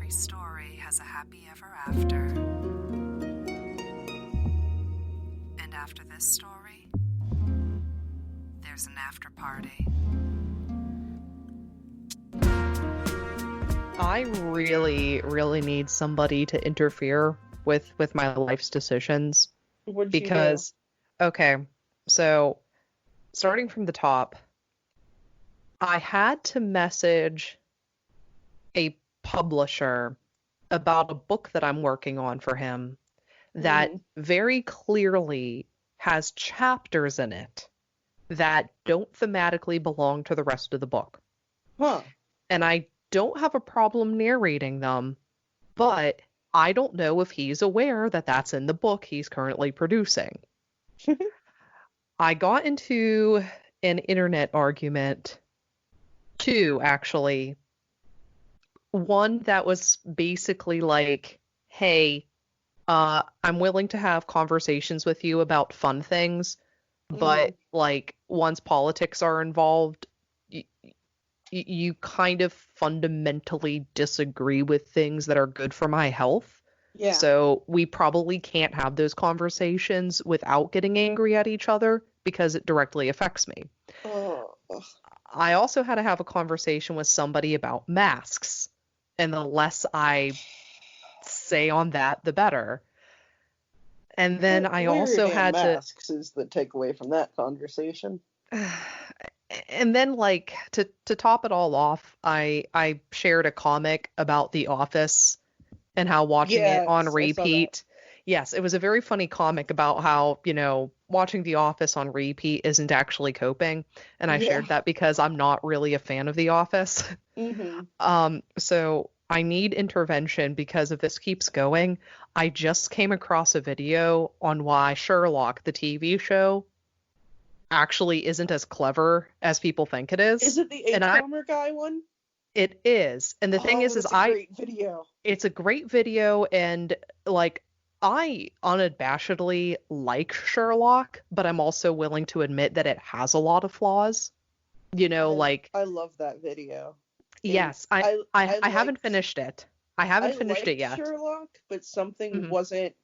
every story has a happy ever after. And after this story, there's an after party. I really, really need somebody to interfere with my life's decisions. What'd Because, okay, so starting from the top, I had to message a publisher about a book that I'm working on for him that very clearly has chapters in it that don't thematically belong to the rest of the book. Huh. And I don't have a problem narrating them, but I don't know if he's aware that that's in the book he's currently producing. I got into an internet argument, two actually. One that was basically like, hey, I'm willing to have conversations with you about fun things, but like once politics are involved, you kind of fundamentally disagree with things that are good for my health. Yeah. So we probably can't have those conversations without getting angry at each other because it directly affects me. Oh. I also had to have a conversation with somebody about masks, and the less I say on that, the better. And then I also had masks is the takeaway from that conversation. And then, like, to top it all off, I shared a comic about The Office and how watching it on repeat. Yes, it was a very funny comic about how, watching The Office on repeat isn't actually coping. And I shared that because I'm not really a fan of The Office. So I need intervention because if this keeps going, I just came across a video on why Sherlock, the TV show, actually isn't as clever as people think it is. Is it the H-bomber guy one? It is. And the thing is great video. It's a great video, and like I unabashedly like Sherlock, but I'm also willing to admit that it has a lot of flaws. I love that video. Yes, I haven't finished it. I haven't finished it yet. Sherlock, but something wasn't.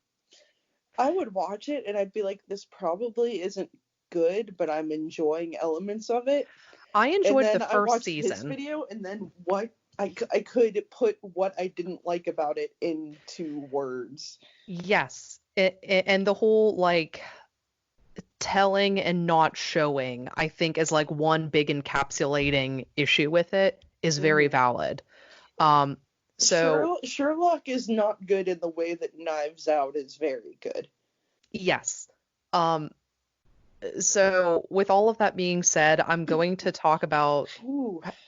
I would watch it and I'd be like, this probably isn't good, but I'm enjoying elements of it. I enjoyed the first season. His video, and then what I could put what I didn't like about it into words. Yes, and the whole like telling and not showing, I think, is like one big encapsulating issue with it is very valid. So Sherlock is not good in the way that Knives Out is very good. Yes. So with all of that being said, I'm going to talk about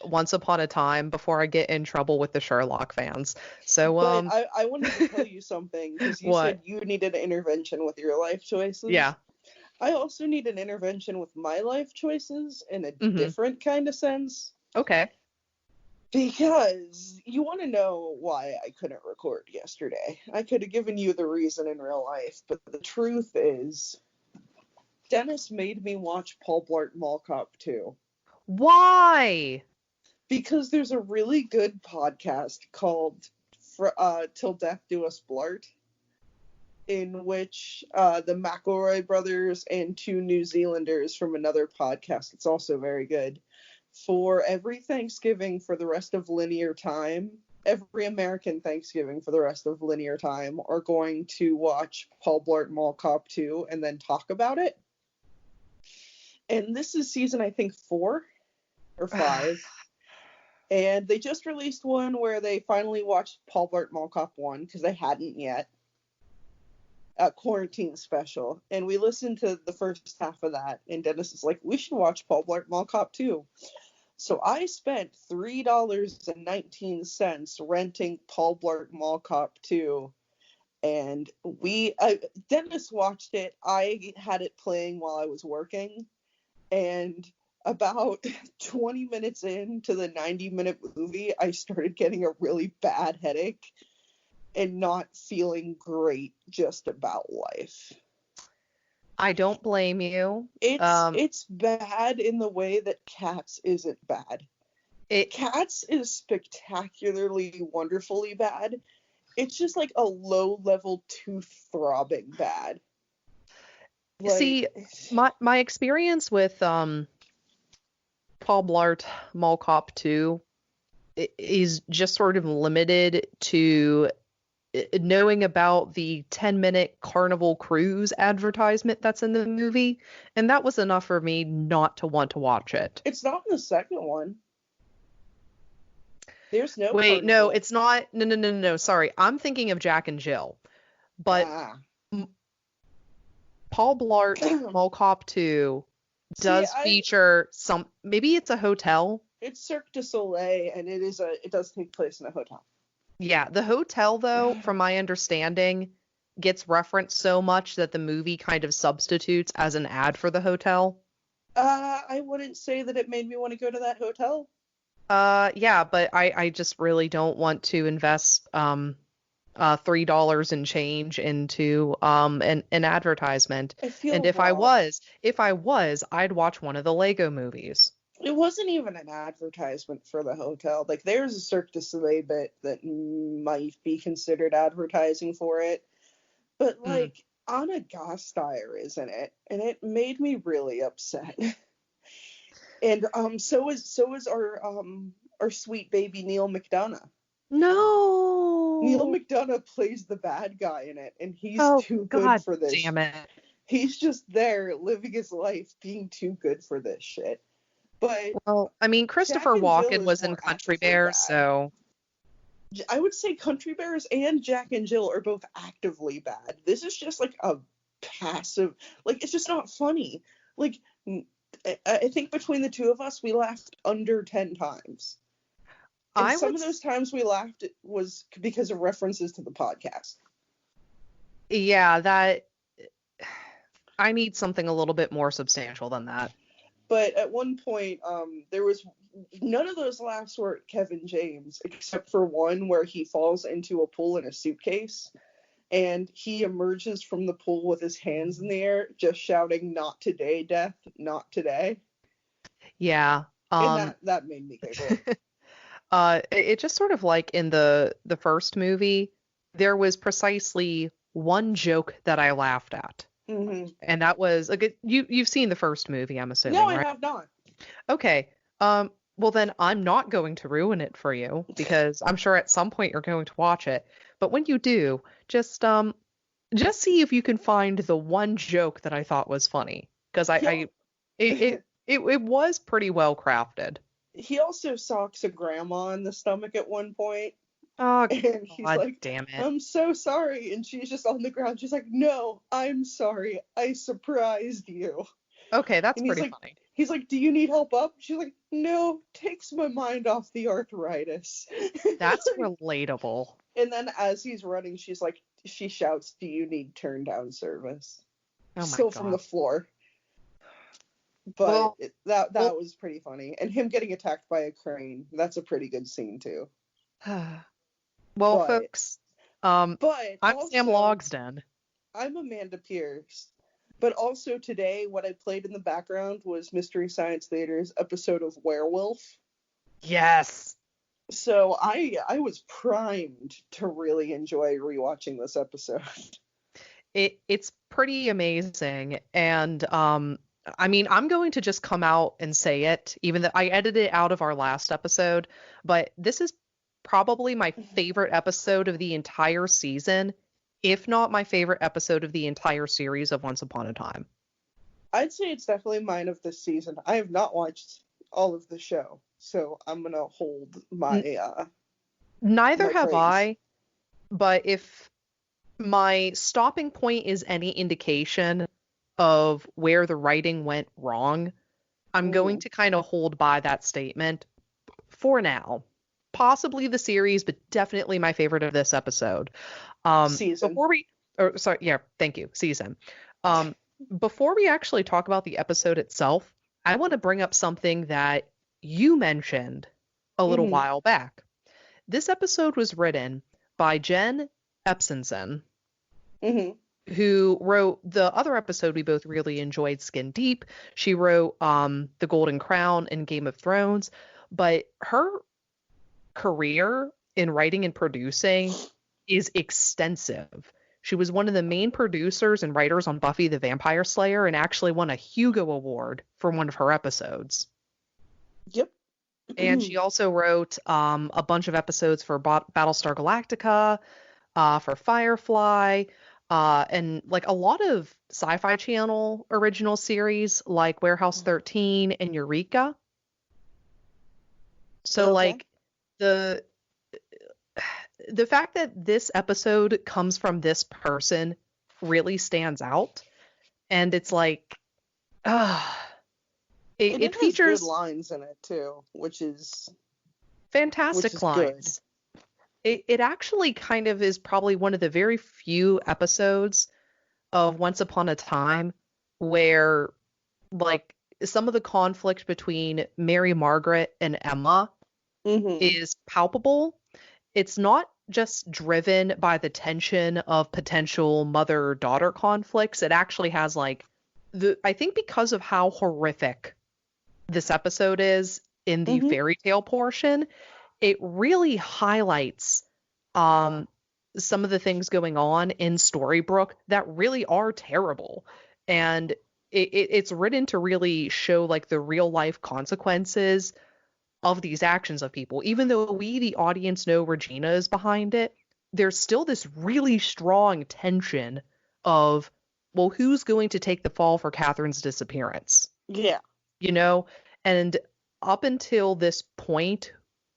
Once Upon a Time before I get in trouble with the Sherlock fans. So but I wanted to tell you something because you said you needed an intervention with your life choices. Yeah. I also need an intervention with my life choices in a different kind of sense. Okay. Because you want to know why I couldn't record yesterday. I could have given you the reason in real life, but the truth is, Dennis made me watch Paul Blart Mall Cop 2. Why? Because there's a really good podcast called Till Death Do Us Blart, in which the McElroy brothers and two New Zealanders from another podcast, it's also very good, for every Thanksgiving for the rest of linear time, every American Thanksgiving for the rest of linear time, are going to watch Paul Blart Mall Cop 2 and then talk about it. And this is season, I think, 4 or 5. And they just released one where they finally watched Paul Blart Mall Cop 1, because they hadn't yet. A quarantine special. And we listened to the first half of that, and Dennis is like, we should watch Paul Blart Mall Cop 2. So I spent $3.19 renting Paul Blart Mall Cop 2. And Dennis watched it. I had it playing while I was working. And about 20 minutes into the 90-minute movie, I started getting a really bad headache and not feeling great just about life. I don't blame you. It's bad in the way that Cats isn't bad. Cats is spectacularly, wonderfully bad. It's just like a low-level tooth-throbbing bad. Like, see, my experience with Paul Blart Mall Cop 2 is just sort of limited to knowing about the 10-minute Carnival Cruise advertisement that's in the movie, and that was enough for me not to want to watch it. it's not in the second one. There's no Wait, no, Carnival. it's not. No, sorry. I'm thinking of Jack and Jill. But Paul Blart Mall Cop 2 does feature some, maybe it's a hotel. It's Cirque du Soleil, and it does take place in a hotel. Yeah, the hotel, though, from my understanding, gets referenced so much that the movie kind of substitutes as an ad for the hotel. I wouldn't say that it made me want to go to that hotel. Yeah, but I just really don't want to invest $3 and change into an advertisement. And if I was, I'd watch one of the Lego movies. It wasn't even an advertisement for the hotel. Like, there's a Cirque du Soleil bit that might be considered advertising for it. But, like, Anna Gasteyer is in it, and it made me really upset. And so is our sweet baby Neil McDonough. No. Neil McDonough plays the bad guy in it, and he's too good for this. Damn it. He's just there living his life, being too good for this shit. But well, I mean, Christopher Walken was in Country Bears, so I would say Country Bears and Jack and Jill are both actively bad. This is just like a passive, like, it's just not funny. Like, I think between the two of us, we laughed under 10 times. And some of those times we laughed was because of references to the podcast. Yeah, that I need something a little bit more substantial than that. But at one point, there was none of those laughs were at Kevin James, except for one where he falls into a pool in a suitcase, and he emerges from the pool with his hands in the air, just shouting, "Not today, Death, not today." Yeah. And that made me giggle. It just sort of like in the first movie, there was precisely one joke that I laughed at. Mm-hmm. And that was a good. You've seen the first movie, I'm assuming, No, right? I have not. Okay. Well, then I'm not going to ruin it for you because I'm sure at some point you're going to watch it. But when you do, just see if you can find the one joke that I thought was funny, because it was pretty well crafted. He also socks a grandma in the stomach at one point. Oh, and he's God like, damn it. "I'm so sorry." And she's just on the ground. She's like, "No, I'm sorry. I surprised you." Okay, that's and pretty funny. He's like, "Do you need help up?" She's like, "No, takes my mind off the arthritis." That's relatable. And then as he's running, she shouts, "Do you need turn down service?" Oh my Still God. from the floor. But that was pretty funny. And him getting attacked by a crane, that's a pretty good scene too. Folks, I'm also, Sam Logsden. I'm Amanda Pierce. But also today, what I played in the background was Mystery Science Theater's episode of Werewolf. Yes. So I was primed to really enjoy rewatching this episode. It's pretty amazing. And I mean, I'm going to just come out and say it, even though I edited it out of our last episode, but this is probably my favorite episode of the entire season, if not my favorite episode of the entire series of Once Upon a Time. I'd say it's definitely mine of this season. I have not watched all of the show, so I'm going to hold my Neither have praise. I, but if my stopping point is any indication of where the writing went wrong, I'm going to kind of hold by that statement for now. Possibly the series, but definitely my favorite of this episode. Season. Thank you, season. Before we actually talk about the episode itself, I want to bring up something that you mentioned a little while back. This episode was written by Jen Epsenson, who wrote the other episode we both really enjoyed, Skin Deep. She wrote The Golden Crown and Game of Thrones. but her career in writing and producing is extensive. She was one of the main producers and writers on Buffy the Vampire Slayer and actually won a Hugo Award for one of her episodes. Yep. And she also wrote a bunch of episodes for Battlestar Galactica, for Firefly, and like a lot of Sci-Fi Channel original series like Warehouse 13 and Eureka. So Okay. like the fact that this episode comes from this person really stands out. And it's like, And it it has features good lines in it too, which is fantastic lines. It actually kind of is probably one of the very few episodes of Once Upon a Time where like some of the conflict between Mary Margaret and Emma is palpable. It's not just driven by the tension of potential mother-daughter conflicts. It actually has like I think because of how horrific this episode is in the fairy tale portion, it really highlights some of the things going on in Storybrooke that really are terrible. And it's written to really show like the real life consequences of these actions of people. Even though we, the audience, know Regina is behind it, there's still this really strong tension of, well, who's going to take the fall for Catherine's disappearance? Yeah. You know? And up until this point,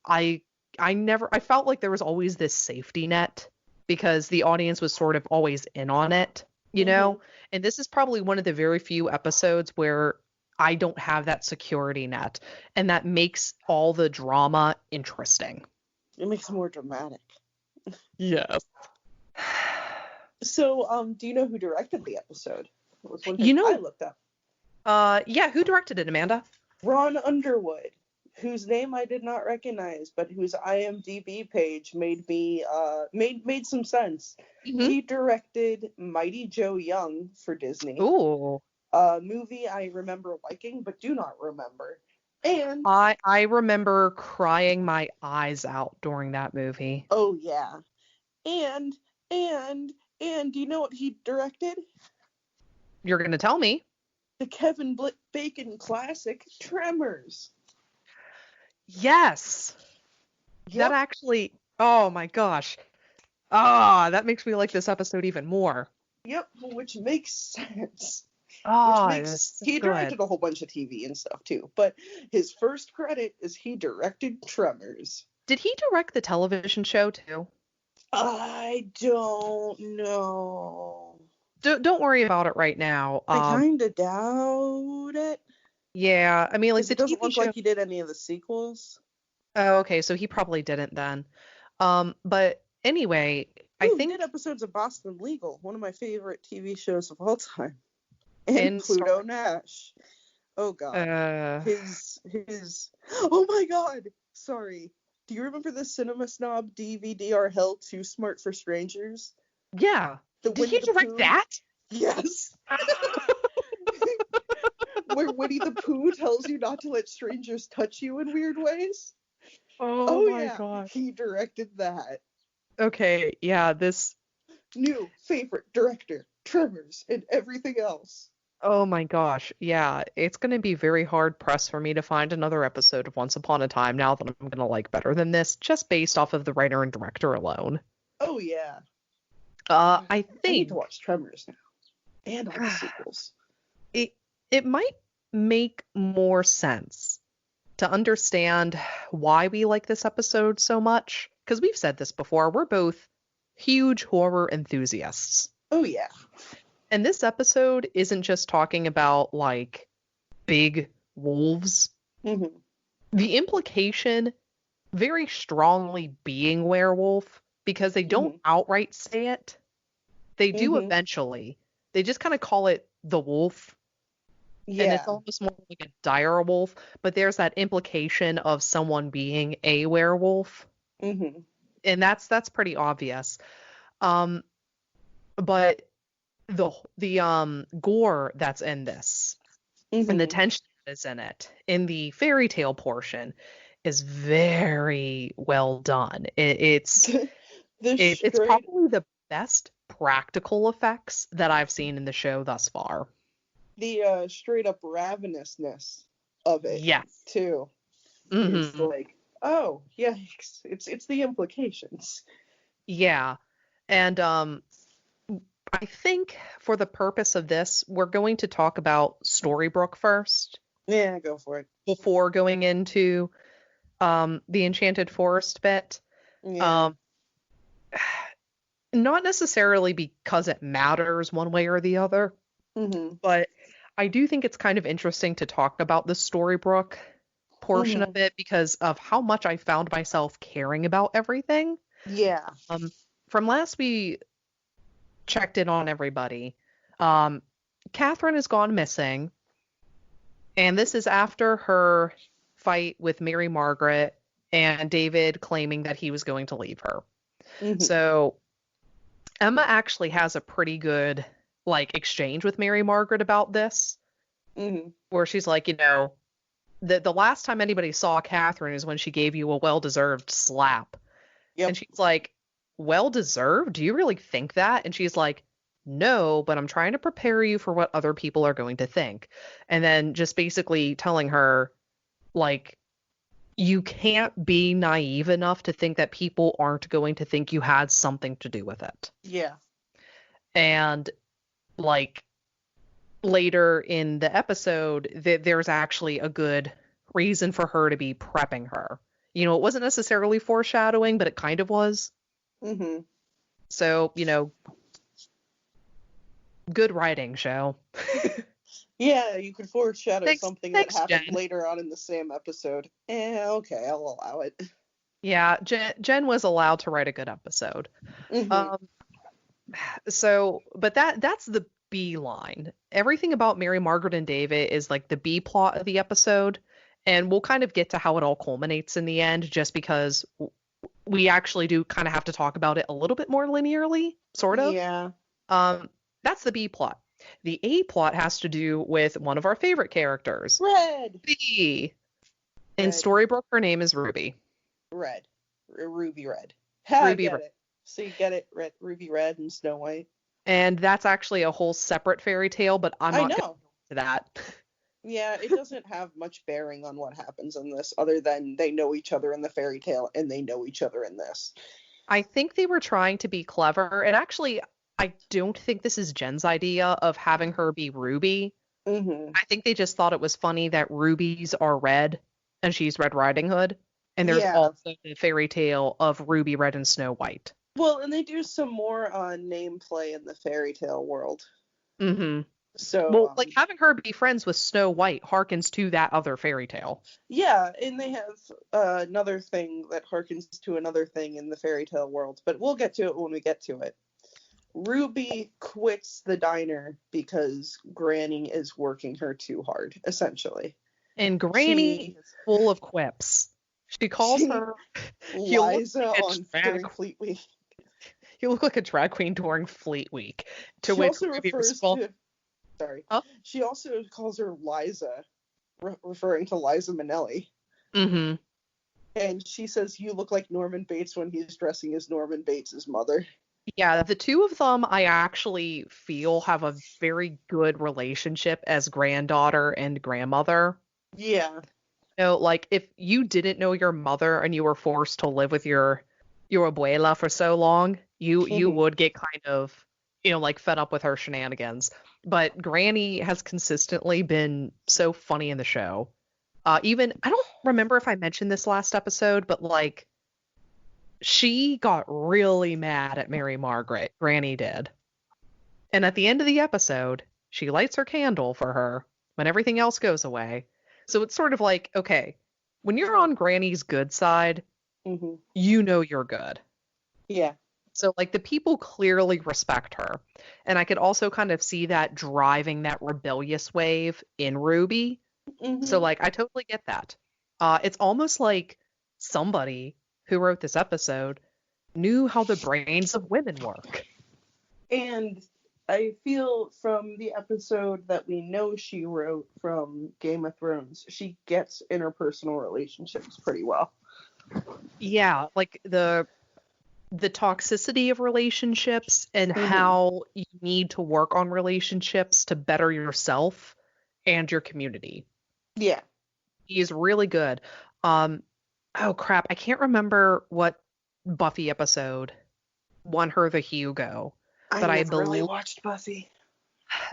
I felt like there was always this safety net because the audience was sort of always in on it, you know? And this is probably one of the very few episodes where I don't have that security net, and that makes all the drama interesting. It makes it more dramatic. Yes. So, do you know who directed the episode? That was one thing I looked up. Yeah, who directed it, Amanda? Ron Underwood, whose name I did not recognize, but whose IMDb page made me made some sense. He directed Mighty Joe Young for Disney. Ooh. A movie I remember liking, but do not remember. And I remember crying my eyes out during that movie. Oh yeah. And do you know what he directed? You're gonna tell me. The Kevin Bacon classic Tremors. Yes. Yep. That actually, oh my gosh. That makes me like this episode even more. Yep, which makes sense. He directed a whole bunch of TV and stuff too, but his first credit is he directed Tremors. Did he direct the television show too? I don't know. Don't worry about it right now. I kind of doubt it. Yeah, I mean, like the it doesn't TV look show... like he did any of the sequels. Oh, okay, so he probably didn't then. But anyway, I think he did episodes of Boston Legal, one of my favorite TV shows of all time. And Pluto Nash. Oh god. His oh my god. Sorry. Do you remember the Cinema Snob DVD Hell Too Smart for Strangers? Yeah. Did he direct that? Yes. Where Winnie the Pooh tells you not to let strangers touch you in weird ways. Oh my gosh. He directed that. Okay, yeah, this new favorite director, Tremors, and everything else. Oh my gosh, yeah, it's going to be very hard pressed for me to find another episode of Once Upon a Time now that I'm going to like better than this, just based off of the writer and director alone. Oh yeah. I need to watch Tremors now, and all the sequels. It might make more sense to understand why we like this episode so much, because we've said this before, we're both huge horror enthusiasts. Oh yeah. And this episode isn't just talking about, like, big wolves. Mm-hmm. The implication very strongly being werewolf, because they don't outright say it. They do eventually. They just kind of call it the wolf. Yeah. And it's almost more like a dire wolf, but there's that implication of someone being a werewolf. Mm-hmm. And that's pretty obvious. But the gore that's in this and the tension that is in it in the fairy tale portion is very well done. It's The it's straight probably the best practical effects that I've seen in the show thus far. the straight up ravenousness of it Yes. too is Hmm. like, oh yeah, it's the implications. Yeah. And I think for the purpose of this, we're going to talk about Storybrooke first Yeah, go for it. before going into the Enchanted Forest bit. Yeah. Um, not necessarily because it matters one way or the other, Mm-hmm. but I do think it's kind of interesting to talk about the Storybrooke portion of Mm-hmm. it because of how much I found myself caring about everything. Yeah. From last we checked in on everybody, Catherine has gone missing, and this is after her fight with Mary Margaret and David claiming that he was going to leave her. Mm-hmm. So Emma actually has a pretty good like exchange with Mary Margaret about this, Mm-hmm. where she's like, the last time anybody saw Catherine is when she gave you a well-deserved slap. Yep. And she's like, well-deserved? Do you really think that? And she's like, no, but I'm trying to prepare you for what other people are going to think. And then just basically telling her, like, you can't be naive enough to think that people aren't going to think you had something to do with it. Yeah. And, like, later in the episode, there's actually a good reason for her to be prepping her. It wasn't necessarily foreshadowing, but it kind of was. Mm-hmm. So, good writing, show. Yeah, you could foreshadow something Thanks, that happened Jen. later on in the same episode. Okay, I'll allow it. Yeah, Jen was allowed to write a good episode. Mm-hmm. But that's the B line. Everything about Mary Margaret and David is like the B plot of the episode, and we'll kind of get to how it all culminates in the end, just because we actually do kind of have to talk about it a little bit more linearly, sort of. Yeah. That's the B plot. The A plot has to do with one of our favorite characters, Red. B. In Red. Storybrooke, her name is Ruby. Red. Ruby Red. I Ruby get Red. it. So you get it, Ruby Red and Snow White. And that's actually a whole separate fairy tale, but I'm not going to go into that. Yeah, it doesn't have much bearing on what happens in this, other than they know each other in the fairy tale and they know each other in this. I think they were trying to be clever, and actually, I don't think this is Jen's idea of having her be Ruby. Mm-hmm. I think they just thought it was funny that rubies are red, and she's Red Riding Hood, and there's also the fairy tale of Ruby Red and Snow White. Well, and they do some more name play in the fairy tale world. Mm-hmm. So, like having her be friends with Snow White harkens to that other fairy tale. Yeah, and they have another thing that harkens to another thing in the fairy tale world, but we'll get to it when we get to it. Ruby quits the diner because Granny is working her too hard, essentially. And Granny is full of quips. She calls her Liza during Fleet Week. You look like a drag queen during Fleet Week. To which also refers to. Sorry. Huh? She also calls her Liza, referring to Liza Minnelli. Mm-hmm. And she says, "You look like Norman Bates when he's dressing as Norman Bates' mother." Yeah, the two of them I actually feel have a very good relationship as granddaughter and grandmother. Yeah. Like if you didn't know your mother and you were forced to live with your abuela for so long, you would get kind of, like fed up with her shenanigans. But Granny has consistently been so funny in the show. Even, I don't remember if I mentioned this last episode, but like, she got really mad at Mary Margaret. Granny did. And at the end of the episode, she lights her candle for her when everything else goes away. So it's sort of like, okay, when you're on Granny's good side, you know you're good. Yeah. So like the people clearly respect her. And I could also kind of see that driving that rebellious wave in Ruby. So like I totally get that. It's almost like somebody who wrote this episode knew how the brains of women work. And I feel from the episode that we know she wrote from Game of Thrones, she gets interpersonal relationships pretty well. Yeah, like the toxicity of relationships and how you need to work on relationships to better yourself and your community. Yeah. He's really good. Oh crap, I can't remember what Buffy episode won her the Hugo, but I I never really believe watched Buffy.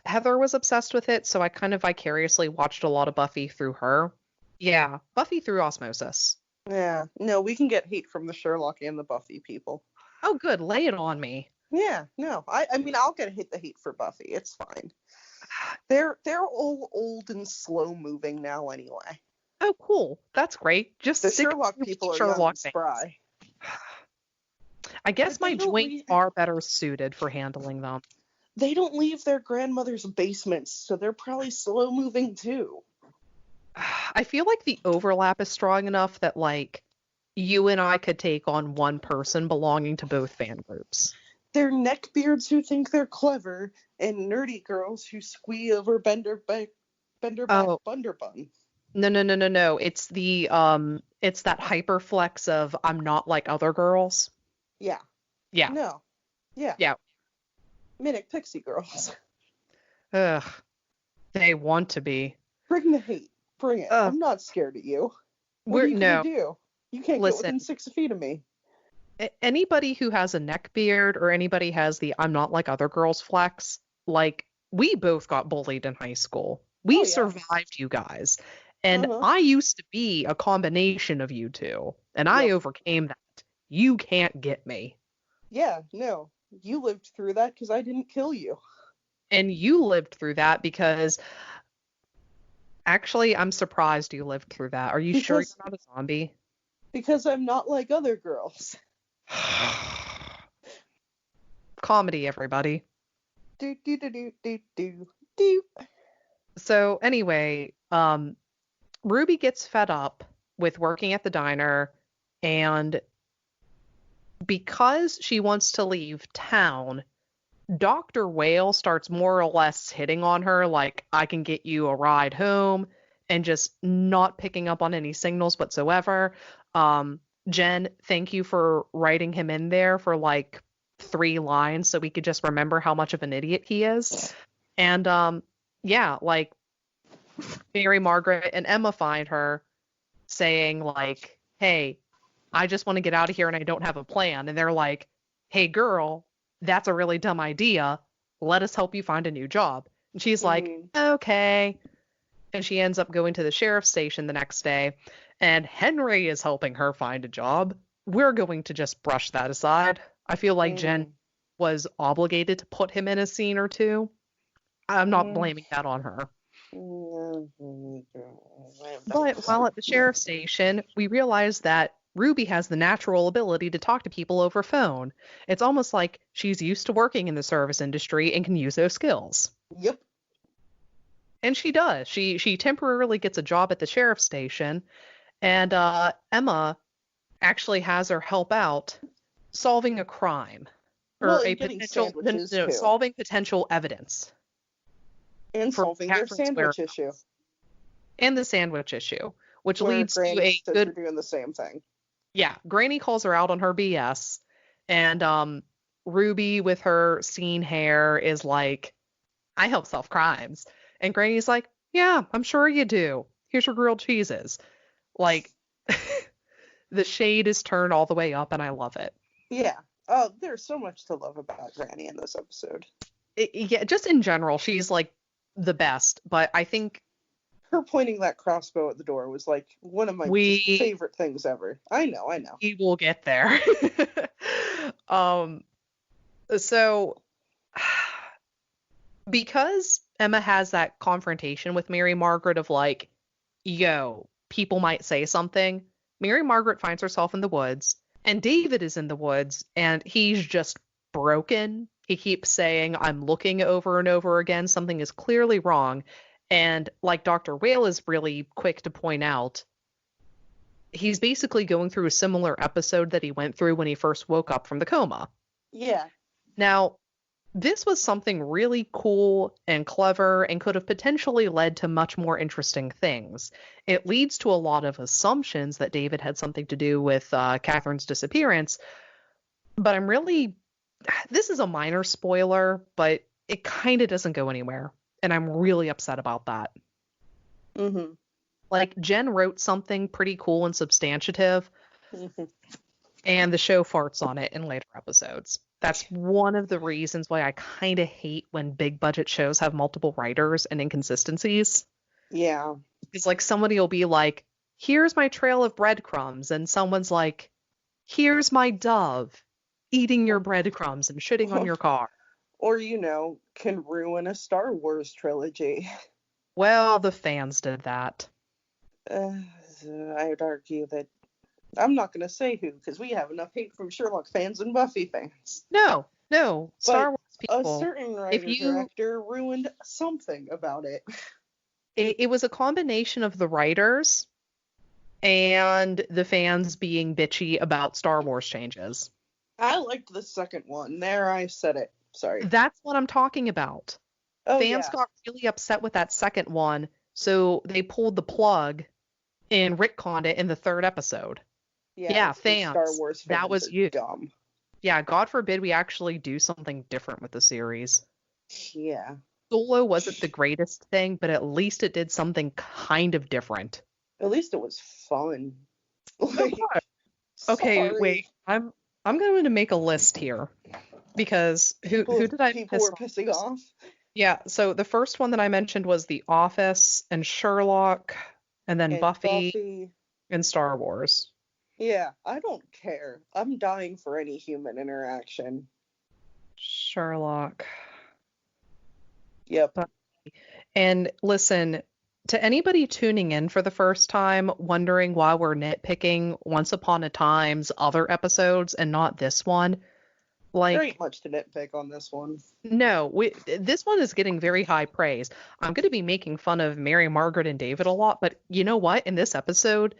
Heather was obsessed with it, so I kind of vicariously watched a lot of Buffy through her. Yeah, Buffy through osmosis. Yeah. No, we can get hate from the Sherlock and the Buffy people. Oh, good. Lay it on me. Yeah, no. I mean, I'll get the hate for Buffy. It's fine. They're all old and slow moving now anyway. Oh, cool. That's great. Just The stick Sherlock with people are Sherlock young and things. spry. I guess But they my don't joints leave- are better suited for handling them. They don't leave their grandmother's basements, so they're probably slow moving too. I feel like the overlap is strong enough that, like, you and I could take on one person belonging to both fan groups. They're neckbeards who think they're clever, and nerdy girls who squee over Benderback Bunderbun. No. It's it's that hyperflex of I'm not like other girls. Yeah. Yeah. No. Yeah. Yeah. Minute Pixie Girls. Ugh. They want to be. Bring the hate. Bring it. I'm not scared of you. What are you gonna do? You can't get within 6 feet of me. Anybody who has a neck beard or anybody has the I'm not like other girls flex, like, we both got bullied in high school. We survived, you guys. And I used to be a combination of you two, and I overcame that. You can't get me. Yeah, no. You lived through that because I didn't kill you. And you lived through that because... Actually, I'm surprised you lived through that. Are you sure you're not a zombie? Because I'm not like other girls. Comedy, everybody. Do, do, do, do, do, do, do. So anyway, Ruby gets fed up with working at the diner, and because she wants to leave town, Dr. Whale starts more or less hitting on her, like, I can get you a ride home, and just not picking up on any signals whatsoever. Jen, thank you for writing him in there for like 3 lines so we could just remember how much of an idiot he is. And yeah, like, Mary Margaret and Emma find her saying like, hey, I just want to get out of here and I don't have a plan. And they're like, hey girl, that's a really dumb idea. Let us help you find a new job. And she's like, okay. And she ends up going to the sheriff's station the next day, and Henry is helping her find a job. We're going to just brush that aside. I feel like Jen was obligated to put him in a scene or two. I'm not blaming that on her. But while at the sheriff's station, we realize that Ruby has the natural ability to talk to people over phone. It's almost like she's used to working in the service industry and can use those skills. Yep. And she does. She temporarily gets a job at the sheriff's station, and Emma actually has her help out solving a crime. Well, or solving potential evidence. And solving their sandwich issue. And the sandwich issue, which leads to a good... doing the same thing. Yeah, Granny calls her out on her BS, and Ruby with her scene hair is like, I help solve crimes. And Granny's like, yeah, I'm sure you do. Here's your grilled cheeses. Like, the shade is turned all the way up, and I love it. Yeah. Oh, there's so much to love about Granny in this episode. Yeah, just in general, she's like the best. But I think her pointing that crossbow at the door was like one of my favorite things ever. I know. We will get there. So because Emma has that confrontation with Mary Margaret of like, yo, people might say something, Mary Margaret finds herself in the woods, and David is in the woods, and he's just broken. He keeps saying, I'm looking over and over again. Something is clearly wrong. And like Dr. Whale is really quick to point out, he's basically going through a similar episode that he went through when he first woke up from the coma. Yeah. Now, This was something really cool and clever and could have potentially led to much more interesting things. It leads to a lot of assumptions that David had something to do with Catherine's disappearance, but this is a minor spoiler, but it kind of doesn't go anywhere, and I'm really upset about that. Mm-hmm. Like, Jen wrote something pretty cool and substantive, Mm-hmm. and the show farts on it in later episodes. That's one of the reasons why I kind of hate when big budget shows have multiple writers and inconsistencies. Yeah. It's like somebody will be like, here's my trail of breadcrumbs, and someone's like, here's my dove eating your breadcrumbs and shitting on your car. Or, can ruin a Star Wars trilogy. Well, the fans did that. I'd argue that I'm not going to say who, because we have enough hate from Sherlock fans and Buffy fans. No, Star Wars A people. certain writer-director ruined something about it. It was a combination of the writers and the fans being bitchy about Star Wars changes. I liked the second one. There, I said it. Sorry. That's what I'm talking about. Oh, Fans got really upset with that second one, so they pulled the plug and retconned it in the third episode. Yeah, fans. Star Wars fans that was are you. dumb. Yeah, God forbid we actually do something different with the series. Yeah. Solo wasn't the greatest thing, but at least it did something kind of different. At least it was fun. Okay, wait. I'm going to make a list here because who did I people were pissing off? Yeah, so the first one that I mentioned was The Office and Sherlock, and then Buffy and Star Wars. Yeah, I don't care. I'm dying for any human interaction. Sherlock. Yep. And listen, to anybody tuning in for the first time, wondering why we're nitpicking Once Upon a Time's other episodes and not this one, there ain't much to nitpick on this one. No, this one is getting very high praise. I'm going to be making fun of Mary, Margaret, and David a lot, but you know what? In this episode,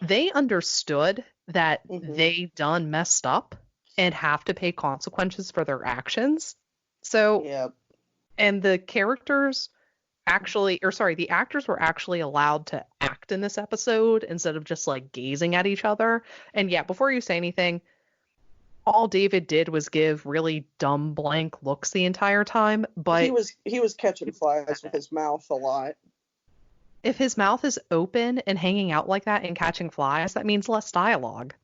they understood that they done messed up and have to pay consequences for their actions. So, and the characters the actors were actually allowed to act in this episode instead of just like gazing at each other. And yeah, before you say anything, all David did was give really dumb blank looks the entire time, but he was catching flies with his mouth a lot. If his mouth is open and hanging out like that and catching flies, that means less dialogue.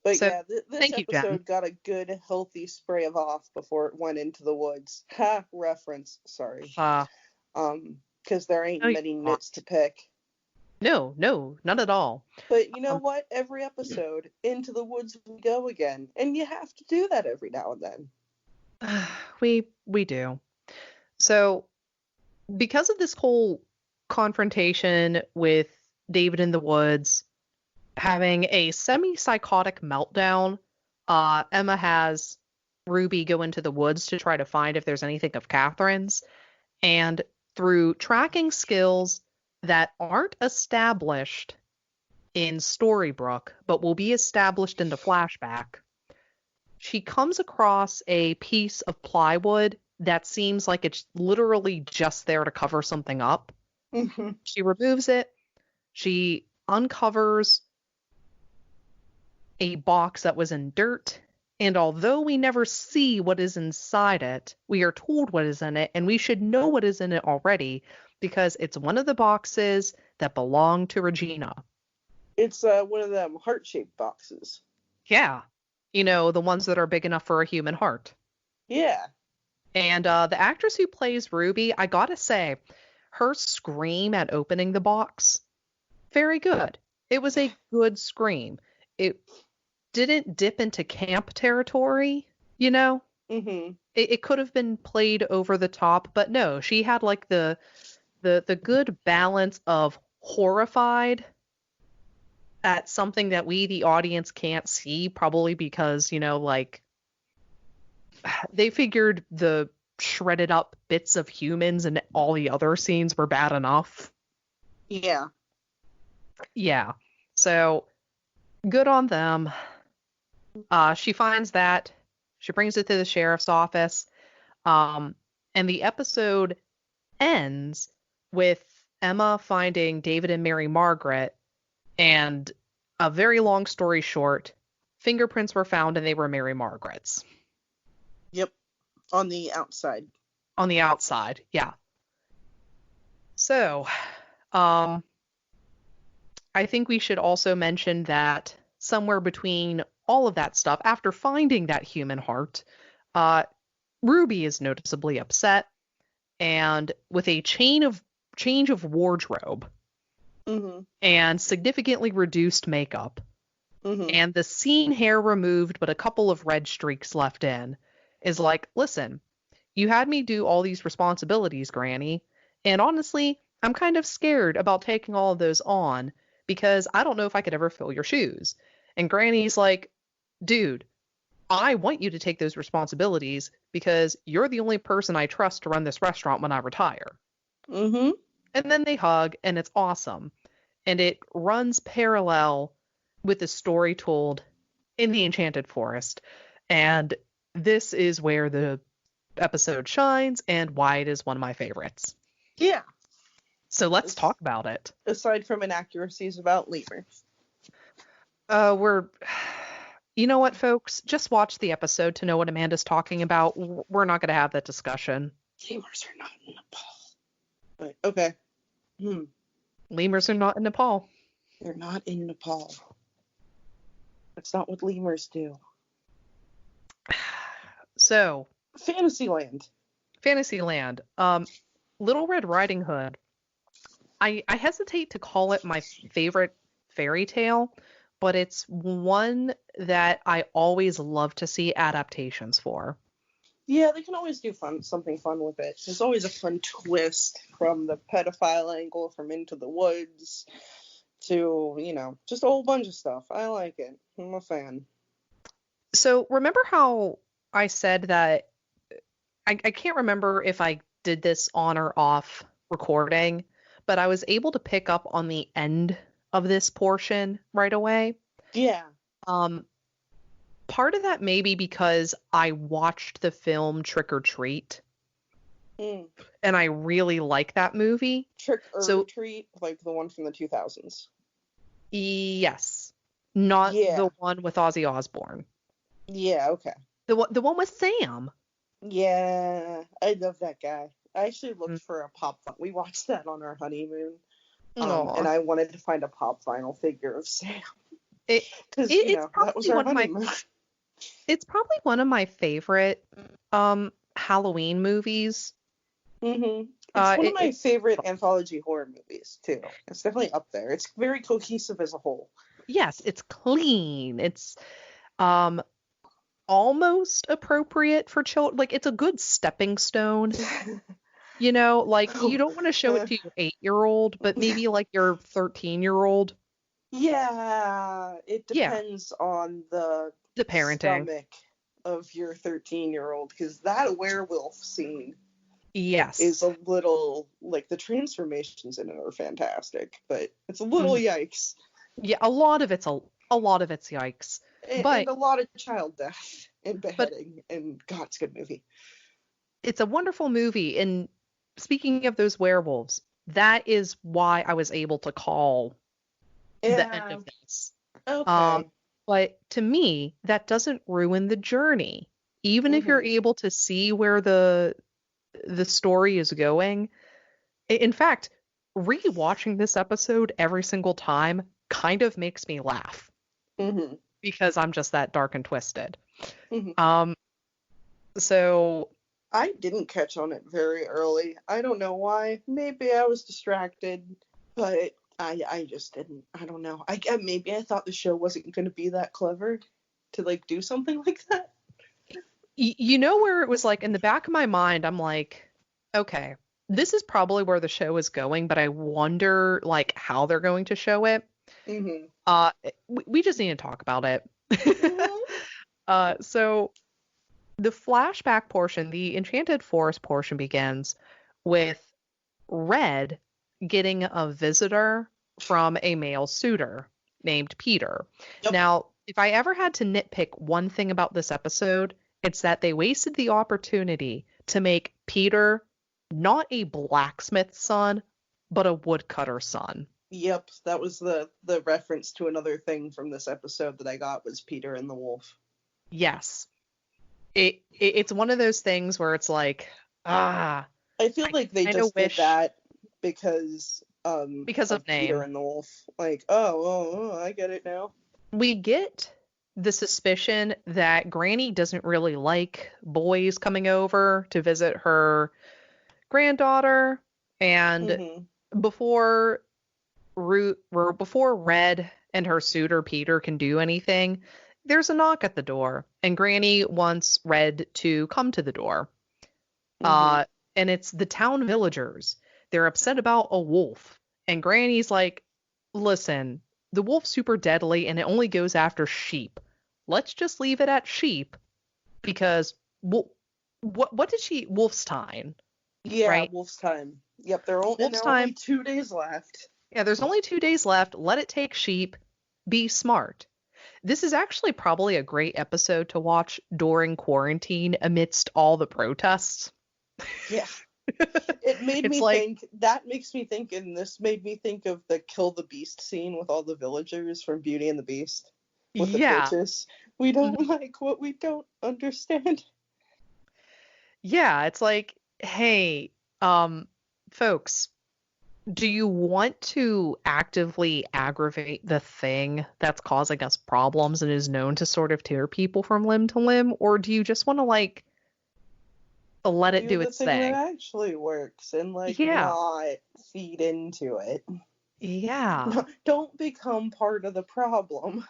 But so, this episode got a good, healthy spray of off before it went into the woods. Ha, reference. Sorry. Because there ain't many nits to pick. No, not at all. But you know what? Every episode, into the woods we go again. And you have to do that every now and then. We do. So, because of this whole confrontation with David in the woods, having a semi-psychotic meltdown, Emma has Ruby go into the woods to try to find if there's anything of Catherine's. And through tracking skills that aren't established in Storybrooke, but will be established in the flashback, she comes across a piece of plywood that seems like it's literally just there to cover something up. Mm-hmm. She removes it. She uncovers a box that was in dirt. And although we never see what is inside it, we are told what is in it, and we should know what is in it already because it's one of the boxes that belong to Regina. It's one of them heart-shaped boxes. Yeah. You know, the ones that are big enough for a human heart. Yeah. And the actress who plays Ruby, I gotta say, her scream at opening the box, very good. It was a good scream. It didn't dip into camp territory, you know? Mm-hmm. It could have been played over the top, but no, she had like the good balance of horrified at something that we, the audience, can't see, probably because, you know, like, they figured the shredded up bits of humans and all the other scenes were bad enough. Yeah. Yeah. So, good on them. She finds that. She brings it to the sheriff's office. And the episode ends with Emma finding David and Mary Margaret, and a very long story short, fingerprints were found and they were Mary Margaret's. Yep. On the outside. On the outside, yeah. So, I think we should also mention that somewhere between all of that stuff, after finding that human heart, Ruby is noticeably upset, and with a change of wardrobe, and significantly reduced makeup, and the scene hair removed but a couple of red streaks left in, is like, listen, you had me do all these responsibilities, Granny, and honestly, I'm kind of scared about taking all of those on because I don't know if I could ever fill your shoes. And Granny's like, dude, I want you to take those responsibilities because you're the only person I trust to run this restaurant when I retire. And then they hug, and it's awesome. And it runs parallel with the story told in the Enchanted Forest. And this is where the episode shines and why it is one of my favorites. Yeah. So let's talk about it. Aside from inaccuracies about lemurs. You know what, folks? Just watch the episode to know what Amanda's talking about. We're not going to have that discussion. Lemurs are not in Nepal. But, okay. Lemurs are not in Nepal. They're not in Nepal. That's not what lemurs do. So. Fantasyland. Little Red Riding Hood. I hesitate to call it my favorite fairy tale, but it's one that I always love to see adaptations for. Yeah, they can always do something fun with it. There's always a fun twist from the pedophile angle, from Into the Woods, to, just a whole bunch of stuff. I like it. I'm a fan. So remember how I said that I can't remember if I did this on or off recording, but I was able to pick up on the end of this portion right away. Yeah. Part of that may be because I watched the film Trick or Treat. And I really like that movie. Trick or Treat, like the one from the 2000s. Yes. Not the one with Ozzy Osbourne. Yeah, okay. The one with Sam. Yeah, I love that guy. I actually looked for a pop. We watched that on our honeymoon, and I wanted to find a pop vinyl figure of Sam. Because that was our honeymoon. It's probably one of my favorite Halloween movies. It's one of my favorite anthology horror movies too. It's definitely up there. It's very cohesive as a whole. Yes, it's clean. It's almost appropriate for children. Like, it's a good stepping stone. You don't want to show it to your 8-year-old, but maybe like your 13-year-old. Yeah, it depends on the parenting stomach of your 13-year-old, because that werewolf scene is a little, like, the transformations in it are fantastic, but it's a little yikes. Yeah, a lot of it's yikes. And a lot of child death and beheading, and God, it's a good movie. It's a wonderful movie, and speaking of those werewolves, that is why I was able to call the end of this. Okay. But to me, that doesn't ruin the journey. Even if you're able to see where the story is going. In fact, rewatching this episode every single time kind of makes me laugh. Because I'm just that dark and twisted. So I didn't catch on it very early. I don't know why. Maybe I was distracted, but I just didn't. I don't know. Maybe I thought the show wasn't going to be that clever to, like, do something like that. Where it was like in the back of my mind, I'm like, okay, this is probably where the show is going, but I wonder, like, how they're going to show it. We just need to talk about it. So the flashback portion, the Enchanted Forest portion, begins with Red getting a visitor from a male suitor named Peter. Now, if I ever had to nitpick one thing about this episode, It's that they wasted the opportunity to make Peter not a blacksmith's son, but a woodcutter's son. Yep, that was the reference to another thing from this episode that I got was Peter and the Wolf. Yes. It's one of those things where it's like, I feel like they just did that because of name. Peter and the Wolf. Like, oh, I get it now. We get the suspicion that Granny doesn't really like boys coming over to visit her granddaughter, and before Red and her suitor Peter can do anything, there's a knock at the door, and Granny wants Red to come to the door. And it's the town villagers. They're upset about a wolf, and Granny's like, listen, the wolf's super deadly and it only goes after sheep. Let's just leave it at sheep, because what did she, Wolf's Time? Yeah, right? Wolf's Time. Yep, there are only 2 days left. Yeah, there's only 2 days left. Let it take sheep. Be smart. This is actually probably a great episode to watch during quarantine amidst all the protests. Yeah. It made me think, that makes me think, and this made me think of the Kill the Beast scene with all the villagers from Beauty and the Beast. With the torches. We don't like what we don't understand. Yeah, it's like, hey, folks, do you want to actively aggravate the thing that's causing us problems and is known to sort of tear people from limb to limb, or do you just want to like let it do its thing that actually works and not feed into it? Yeah. Don't become part of the problem.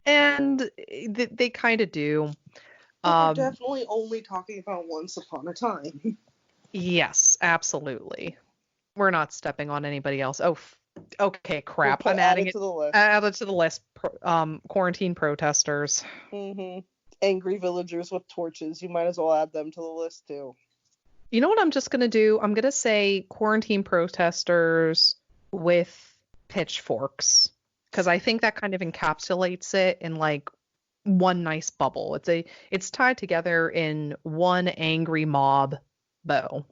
And they kind of do. We're definitely only talking about Once Upon a Time. Yes, absolutely. We're not stepping on anybody else. Oh, okay, crap. I'm adding it to the list. Add it to the list. Quarantine protesters. Angry villagers with torches. You might as well add them to the list too. You know what I'm just gonna do? I'm gonna say quarantine protesters with pitchforks, because I think that kind of encapsulates it in like one nice bubble. It's tied together in one angry mob bow.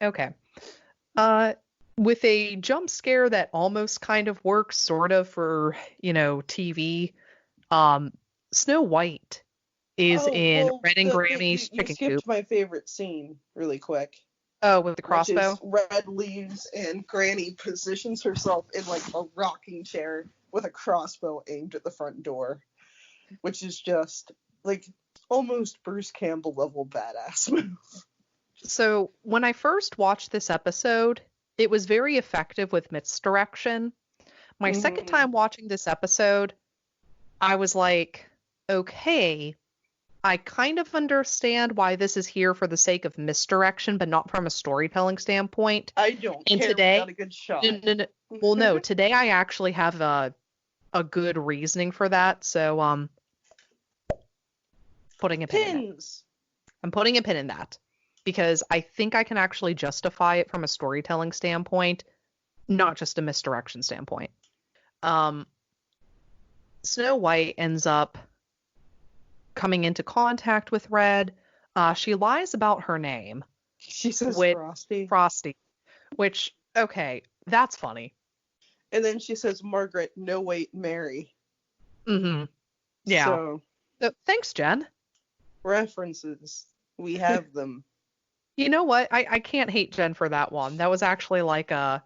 Okay. With a jump scare that almost kind of works sort of for, TV, Snow White is in Red and Grammy's chicken coop. You skipped my favorite scene really quick. Oh, with the crossbow? Red leaves and Granny positions herself in like a rocking chair with a crossbow aimed at the front door, which is just like almost Bruce Campbell level badass move. So when I first watched this episode, it was very effective with misdirection. My second time watching this episode, I was like, okay, I kind of understand why this is here for the sake of misdirection, but not from a storytelling standpoint. I don't care. Today, got a good shot. No. Well, no, today I actually have a good reasoning for that. So, putting a pin in it. I'm putting a pin in that, because I think I can actually justify it from a storytelling standpoint, not just a misdirection standpoint. Snow White ends up coming into contact with Red. She lies about her name. She says Frosty. Which, okay, that's funny. And then she says Margaret, no wait, Mary. Yeah. So thanks, Jen. References. We have them. You know what? I can't hate Jen for that one. That was actually like a...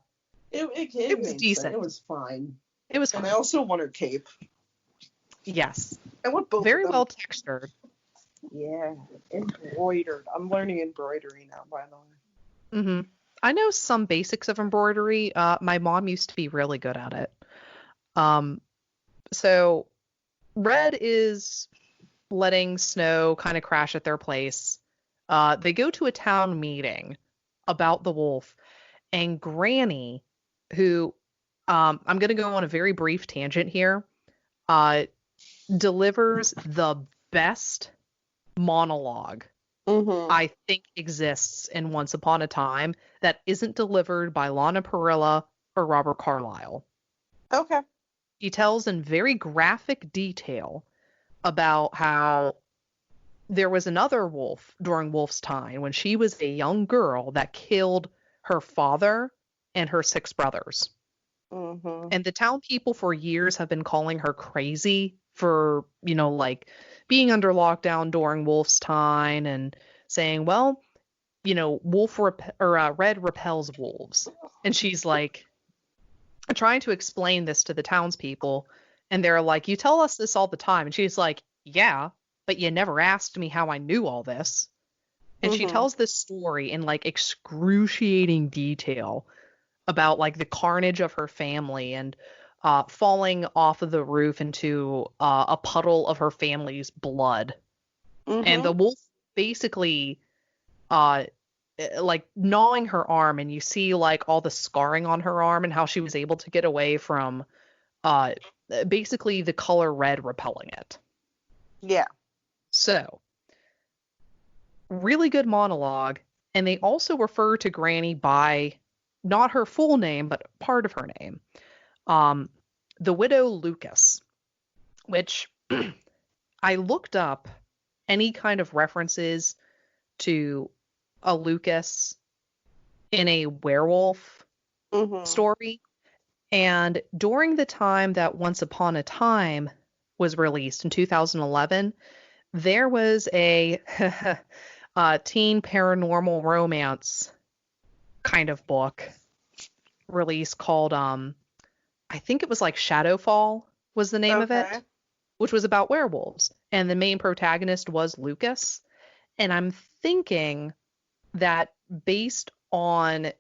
It was decent. It was fine. And I also want her cape. Yes. I want both Very of them. well textured. Yeah. Embroidered. I'm learning embroidery now, by the way. I know some basics of embroidery. My mom used to be really good at it. So Red is letting Snow kind of crash at their place. They go to a town meeting about the wolf, and Granny, who I'm going to go on a very brief tangent here, delivers the best monologue I think exists in Once Upon a Time that isn't delivered by Lana Parrilla or Robert Carlyle. Okay. He tells in very graphic detail about how there was another wolf during Wolf's time when she was a young girl that killed her father and her 6 brothers. Mm-hmm. And the town people for years have been calling her crazy for, like being under lockdown during Wolf's time and saying, well, red repels wolves. And she's like trying to explain this to the townspeople. And they're like, you tell us this all the time. And she's like, yeah, but you never asked me how I knew all this. And she tells this story in like excruciating detail about like the carnage of her family and falling off of the roof into a puddle of her family's blood. And the wolf basically like gnawing her arm, and you see like all the scarring on her arm and how she was able to get away from basically the color red repelling it. Yeah. So, really good monologue. And they also refer to Granny by not her full name, but part of her name. The Widow Lucas, which I looked up any kind of references to a Lucas in a werewolf story. And during the time that Once Upon a Time was released in 2011, there was a teen paranormal romance kind of book release called I think it was like Shadowfall was the name of it, which was about werewolves, and the main protagonist was Lucas. And I'm thinking that based on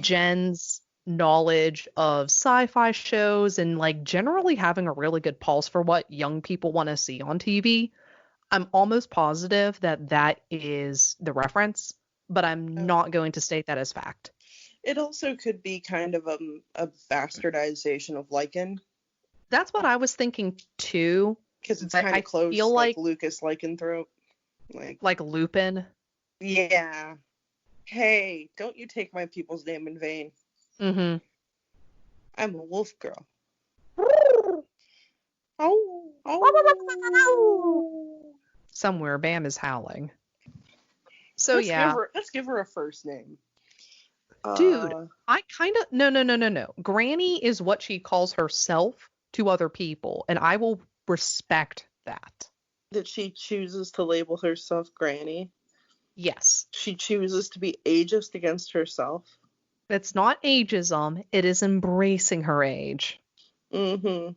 Jen's knowledge of sci-fi shows and like generally having a really good pulse for what young people want to see on TV, I'm almost positive that that is the reference, but I'm not going to state that as fact. It also could be kind of a bastardization of lichen. That's what I was thinking too. Because it's kind of close, like Lucas Lycanthrope. Like Lupin. Yeah. Hey, don't you take my people's name in vain. Mm-hmm. I'm a wolf girl. Oh. Somewhere Bam is howling. So let's give her a first name. Dude, I kind of no. Granny is what she calls herself to other people, and I will respect that. That she chooses to label herself Granny? Yes. She chooses to be ageist against herself? It's not ageism, it is embracing her age. Mm-hmm.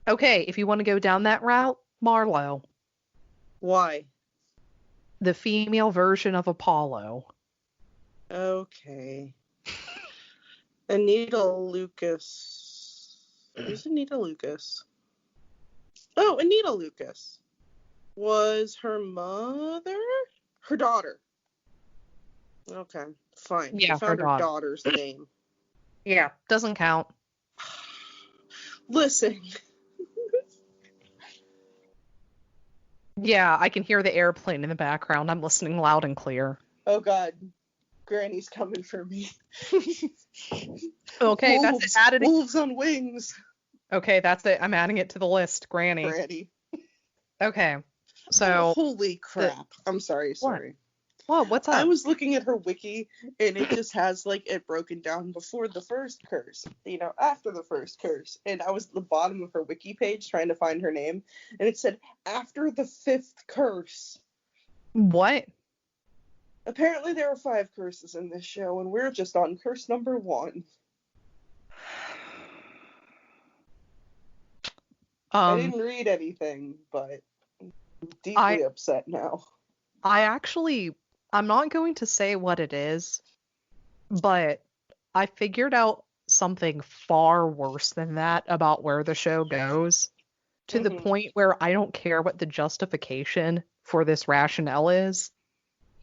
Okay, if you want to go down that route, Marlowe. Why? The female version of Apollo. Okay. Anita Lucas. Who's Anita Lucas? Oh, Anita Lucas. Was her mother? Her daughter. Okay, fine. Yeah, I found her daughter's name. Yeah, doesn't count. Listen. Yeah, I can hear the airplane in the background. I'm listening loud and clear. Oh, God. Granny's coming for me. Okay, that's it. Added. Wolves on wings. Okay, that's it. I'm adding it to the list. Granny. Okay. So. Holy crap. I'm sorry. What? What's up? I was looking at her wiki, and it just has, like, it broken down before the first curse, after the first curse. And I was at the bottom of her wiki page trying to find her name, and it said, after the 5th curse. What? Apparently there are 5 curses in this show, and we're just on curse number 1. I didn't read anything, but I'm deeply upset now. I'm not going to say what it is, but I figured out something far worse than that about where the show goes, to the point where I don't care what the justification for this rationale is.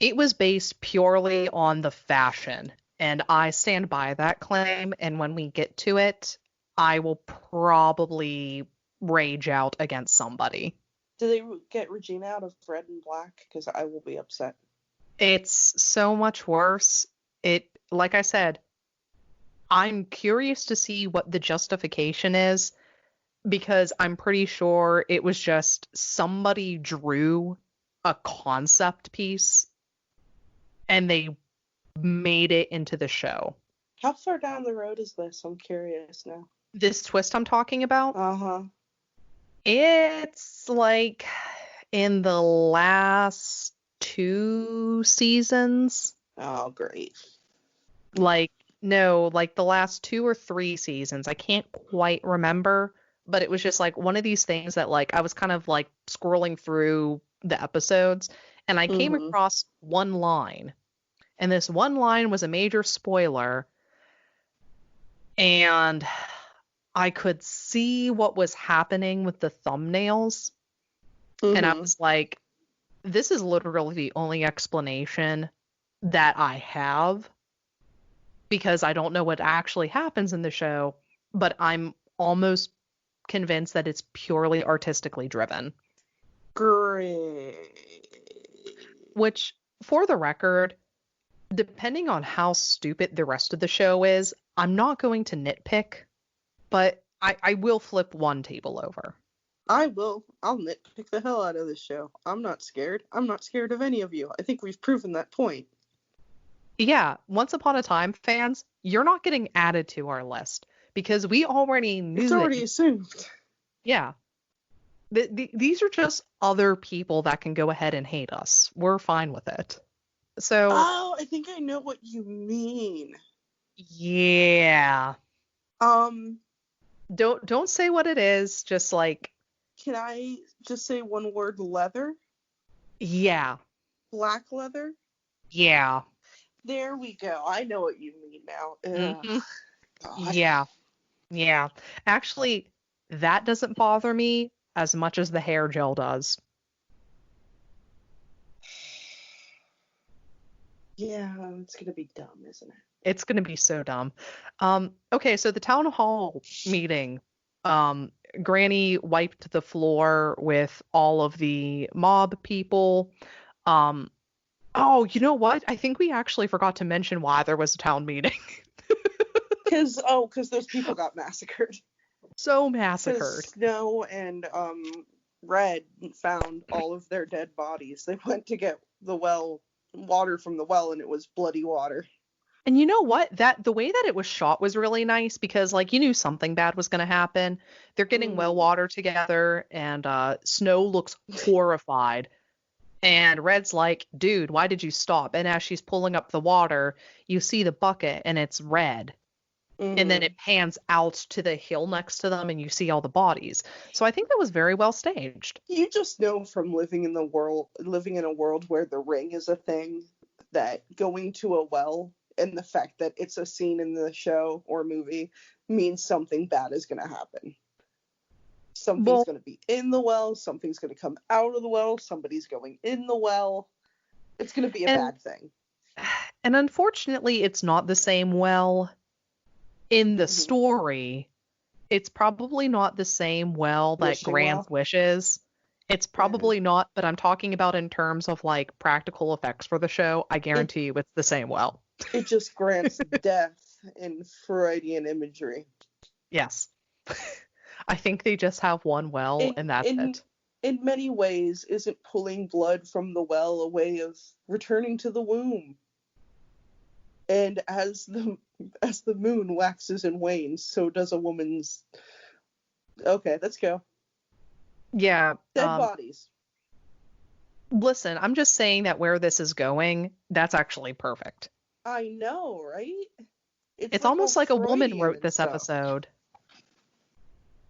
It was based purely on the fashion, and I stand by that claim, and when we get to it, I will probably rage out against somebody. Do they get Regina out of red and black? Because I will be upset. It's so much worse. Like I said, I'm curious to see what the justification is, because I'm pretty sure it was just somebody drew a concept piece and they made it into the show. How far down the road is this? I'm curious now. This twist I'm talking about, Uh-huh. it's like in the last 2 seasons. Oh, great. Like, no, like the last 2 or 3 seasons. I can't quite remember, but it was just like one of these things that like I was kind of like scrolling through the episodes and I came Mhm. across one line. And this one line was a major spoiler. And I could see what was happening with the thumbnails. And I Mhm. was like, this is literally the only explanation that I have because I don't know what actually happens in the show, but I'm almost convinced that it's purely artistically driven. Great. Which, for the record, depending on how stupid the rest of the show is, I'm not going to nitpick, but I will flip one table over. I will. I'll nitpick the hell out of this show. I'm not scared. I'm not scared of any of you. I think we've proven that point. Yeah, Once Upon a Time fans, you're not getting added to our list because we already knew It's that. already assumed. Yeah. These are just other people that can go ahead and hate us. We're fine with it. So, Oh, I think I know what you mean. yeah. Um, Don't say what it is, just like, can I just say one word? Leather? yeah. Black leather? Yeah. There we go. I know what you mean now. Ugh, Mhm. God. Yeah. Yeah. Actually, that doesn't bother me as much as the hair gel does. Yeah, it's gonna be dumb, isn't it? It's going to be so dumb. Okay, so the town hall meeting, Granny wiped the floor with all of the mob people. Um, oh, you know what? I think we actually forgot to mention why there was a town meeting. Because those people got massacred. So Because massacred. Snow and Red found all of their dead bodies. They went to get water from the well, and it was bloody water. And you know what? The way that it was shot was really nice because like you knew something bad was going to happen. They're getting well water together and Snow looks horrified. And Red's like, dude, why did you stop? And as she's pulling up the water, you see the bucket and it's red. And then it pans out to the hill next to them and you see all the bodies. So I think that was very well staged. You just know from living in a world where the ring is a thing, that going to a well and the fact that it's a scene in the show or movie means something bad is going to happen. Something's going to be in the well, something's going to come out of the well, somebody's going in the well. It's going to be a bad thing. And unfortunately, it's not the same well in the story. It's probably not the same well that Grant wishes. It's probably not, but I'm talking about in terms of like practical effects for the show. I guarantee you it's the same well. It just grants death in Freudian imagery. Yes. I think they just have one well and that's it. In many ways, isn't pulling blood from the well a way of returning to the womb? And as the moon waxes and wanes, so does a woman's. Okay, let's go. Yeah. Dead bodies. Listen, I'm just saying that where this is going, that's actually perfect. I know, right? It's like almost like a woman wrote this episode.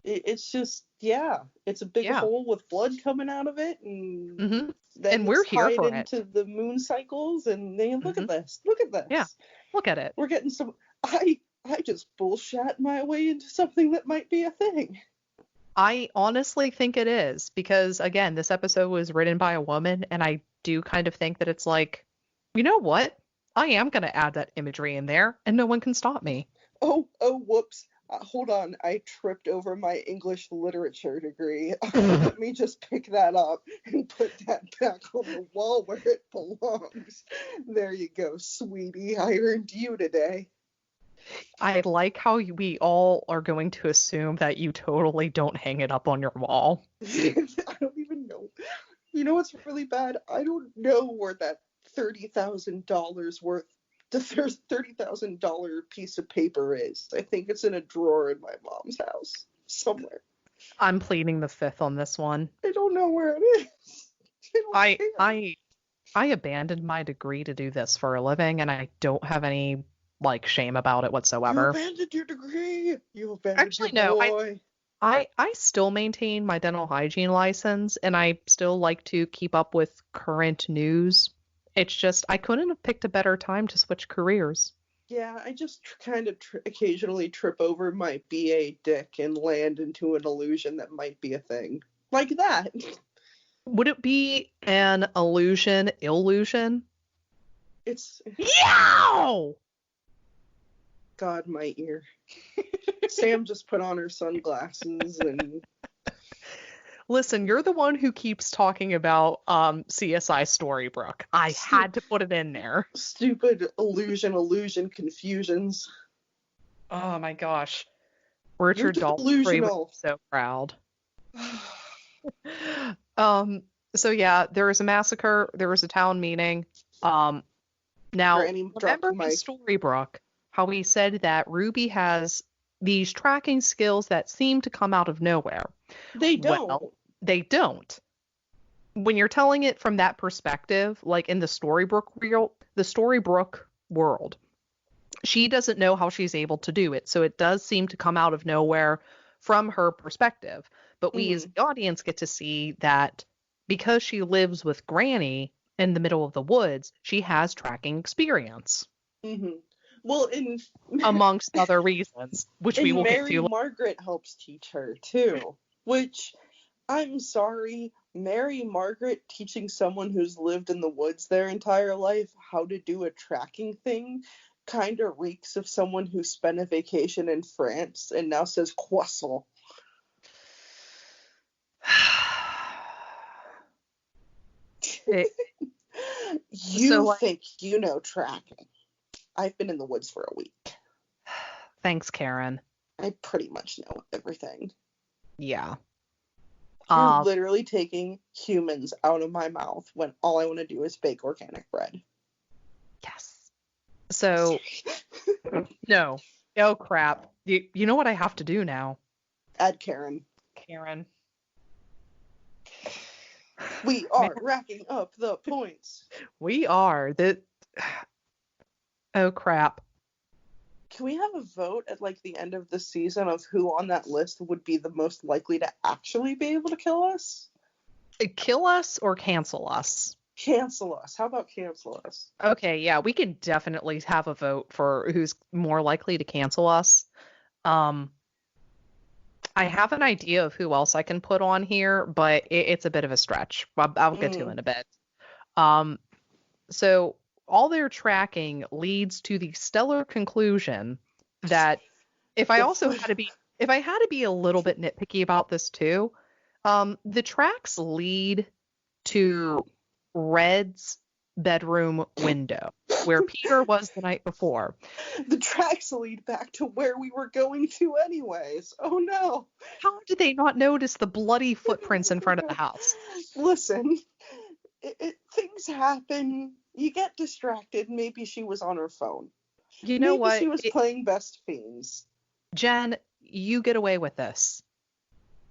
It's just, yeah. It's a big hole with blood coming out of it, and then we're here for it. into the moon cycles, and they look at this. Look at this. Yeah, look at it. We're getting some. I just bullshit my way into something that might be a thing. I honestly think it is because, again, this episode was written by a woman, and I do kind of think that it's like, you know what? I am going to add that imagery in there, and no one can stop me. Oh, whoops. Hold on, I tripped over my English literature degree. Let me just pick that up and put that back on the wall where it belongs. There you go, sweetie. I earned you today. I like how we all are going to assume that you totally don't hang it up on your wall. I don't even know. You know what's really bad? I don't know where that $30,000 worth, the $30,000 piece of paper is. I think it's in a drawer in my mom's house somewhere. I'm pleading the fifth on this one. I don't know where it is. I don't care. I abandoned my degree to do this for a living, and I don't have any shame about it You whatsoever. abandoned your degree. You abandoned Actually, your no, boy. I still maintain my dental hygiene license, and I still like to keep up with current news. It's just I couldn't have picked a better time to switch careers. Yeah, I just kind of occasionally trip over my BA dick and land into an illusion that might be a thing. Like that. Would it be an illusion? It's, Yow! God, my ear. Sam just put on her sunglasses and Listen, you're the one who keeps talking about CSI Storybrooke. I had to put it in there. stupid illusion confusions. Oh my gosh. Richard You're Daltrey was delusional. so proud. So yeah, there was a massacre, there was a town meeting. Now Granny dropped remember the in mic. Storybrooke how he said that Ruby has these tracking skills that seem to come out of nowhere. They don't. Well, they don't. When you're telling it from that perspective, like in the Storybrooke world, she doesn't know how she's able to do it. So it does seem to come out of nowhere from her perspective. But we as the audience get to see that because she lives with Granny in the middle of the woods, she has tracking experience. Mm-hmm. Well, Amongst other reasons, which we will get Mary to. Margaret helps teach her too. Which, I'm sorry, Mary Margaret teaching someone who's lived in the woods their entire life how to do a tracking thing kind of reeks of someone who spent a vacation in France and now says croissant. You think you know tracking. I've been in the woods for a week. Thanks, Karen. I pretty much know everything. Yeah. You're literally taking humans out of my mouth when all I want to do is bake organic bread. Yes. So, no. Oh, crap. You know what I have to do now? Add Karen. Karen. We are racking up the points. We are. Oh, crap. Can we have a vote at the end of the season of who on that list would be the most likely to actually be able to kill us? Kill us or cancel us? Cancel us. How about cancel us? Okay, yeah, we can definitely have a vote for who's more likely to cancel us. I have an idea of who else I can put on here, but it's a bit of a stretch. I'll get to in a bit. So all their tracking leads to the stellar conclusion that if I had to be a little bit nitpicky about this too, the tracks lead to Red's bedroom window where Peter was the night before. The tracks lead back to where we were going to anyways. Oh no. How did they not notice the bloody footprints in front of the house? Listen, things happen. You get distracted. Maybe she was on her phone. You know Maybe what? She was playing Best Fiends. Jen, you get away with this.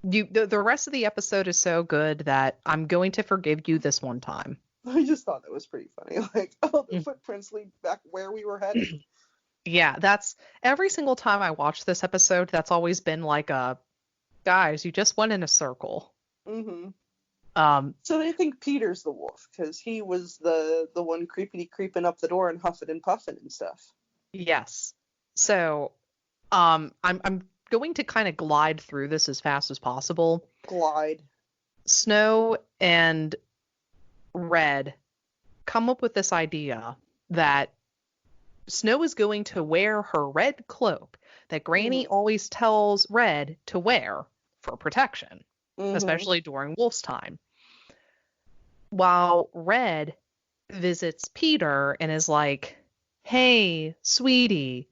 The rest of the episode is so good that I'm going to forgive you this one time. I just thought that was pretty funny. The footprints lead back where we were headed. Yeah, that's every single time I watch this episode, that's always been guys, you just went in a circle. Mm-hmm. So they think Peter's the wolf because he was the one creeping up the door and huffing and puffing and stuff. Yes. So, I'm going to kind of glide through this as fast as possible. Glide. Snow and Red come up with this idea that Snow is going to wear her red cloak that Granny always tells Red to wear for protection, especially during Wolf's time. While Red visits Peter and is like, "Hey, sweetie,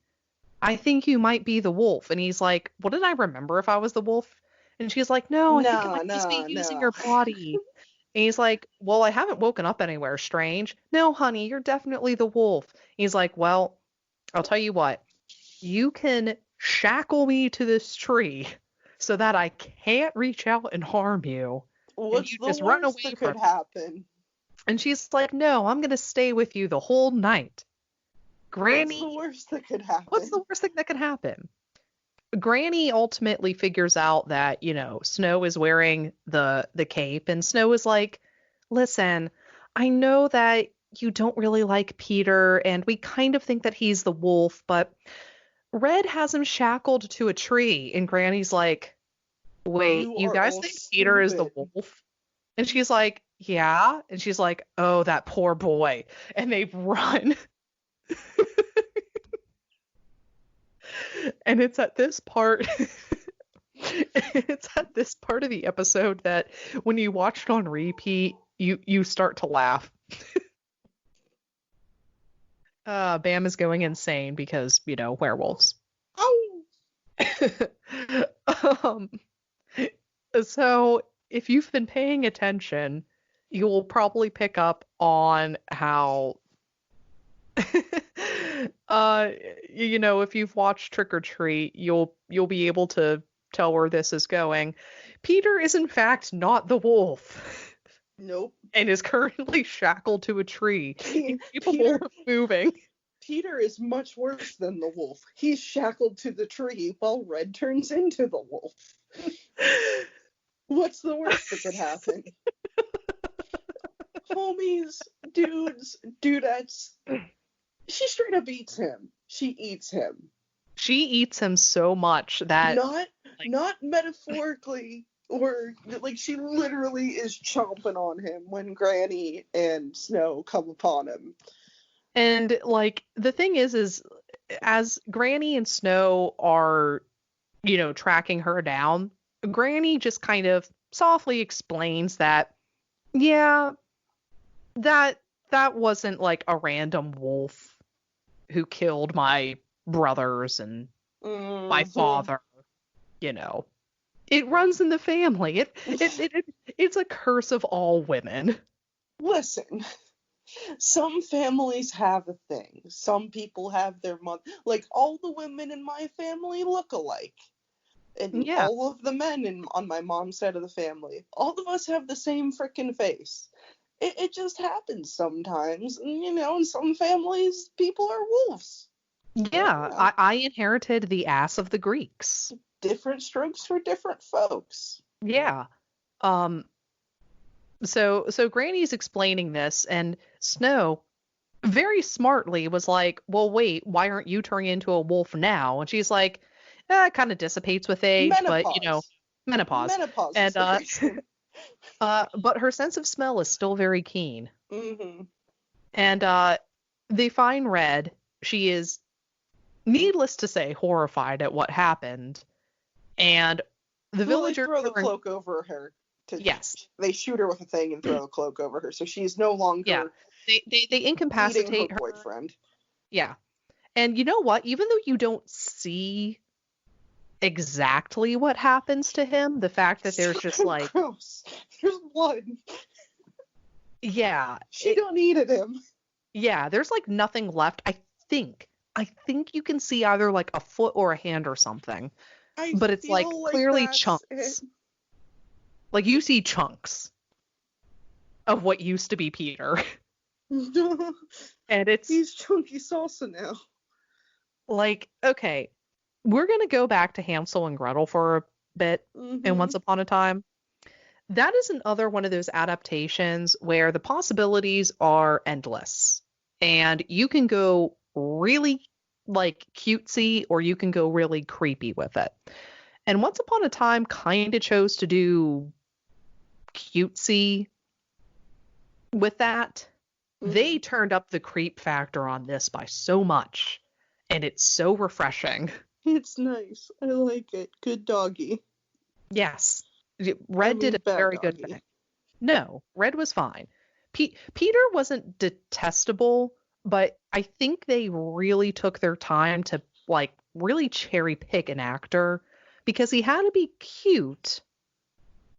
I think you might be the wolf. And he's like, well, did I remember if I was the wolf? And she's like, no, I think it No, might just be no, using no. your body. And he's like, well, I haven't woken up anywhere strange. No, honey, you're definitely the wolf. He's like, well, I'll tell you what, you can shackle me to this tree so that I can't reach out and harm you. And What's you the just run worst away that from could me. happen? And she's like, no, I'm going to stay with you the whole night. What's the Granny, worst that could happen? what's the worst thing that could happen? Granny ultimately figures out that, Snow is wearing the cape, and Snow is like, listen, I know that you don't really like Peter, and we kind of think that he's the wolf, but Red has him shackled to a tree. And Granny's like, wait, You you are guys all think Peter is the stupid. wolf? And she's like, yeah. And she's like, oh, that poor boy. And they run. And it's at this part it's at this part of the episode that when you watch it on repeat, you start to laugh. Bam is going insane because, werewolves. Oh, um, so if you've been paying attention, you will probably pick up on how if you've watched Trick or Treat, you'll be able to tell where this is going. Peter is in fact not the wolf nope. and is currently shackled to a tree, incapable Peter, of moving. Peter is much worse than the wolf. He's shackled to the tree while Red turns into the wolf. What's the worst that could happen? Homies, dudes, dudettes. She straight up eats him. She eats him. She eats him so much that Not metaphorically, or like she literally is chomping on him when Granny and Snow come upon him. And like the thing is as Granny and Snow are, tracking her down, Granny just kind of softly explains that, yeah, that wasn't like a random wolf who killed my brothers and my father, It runs in the family. It's a curse of all women. Listen, some families have a thing. Some people have their mother. Like, all the women in my family look alike. And Yeah. all of the men on my mom's side of the family, all of us have the same frickin' face. It just happens sometimes. And, in some families, people are wolves. Yeah, I inherited the ass of the Greeks. Different strokes for different folks. Yeah. So Granny's explaining this, and Snow very smartly was like, well, wait, why aren't you turning into a wolf now? And she's like, it kind of dissipates with age, Menopause. but, menopause. Menopause And, is the reason. but her sense of smell is still very keen. Mm-hmm. And they find Red. She is, needless to say, horrified at what happened. And the villagers throw the cloak over her. Yes. They shoot her with a thing and throw the cloak over her, so she's no longer. Yeah. They incapacitate her boyfriend. Yeah. And you know what? Even though you don't see exactly what happens to him, the fact that there's just like gross. There's blood. Yeah. She don't needed him. Yeah, there's like nothing left. I think you can see either like a foot or a hand or something. But it's like clearly chunks. Like you see chunks of what used to be Peter. And he's chunky salsa now. Like, okay, we're going to go back to Hansel and Gretel for a bit and Once Upon a Time. That is another one of those adaptations where the possibilities are endless. And you can go really like cutesy or you can go really creepy with it. And Once Upon a Time kind of chose to do cutesy with that. They turned up the creep factor on this by so much. And it's so refreshing. It's nice. I like it. Good doggy. Yes. Red did a very good thing. No, Red was fine. Peter wasn't detestable, but I think they really took their time to like really cherry pick an actor because he had to be cute,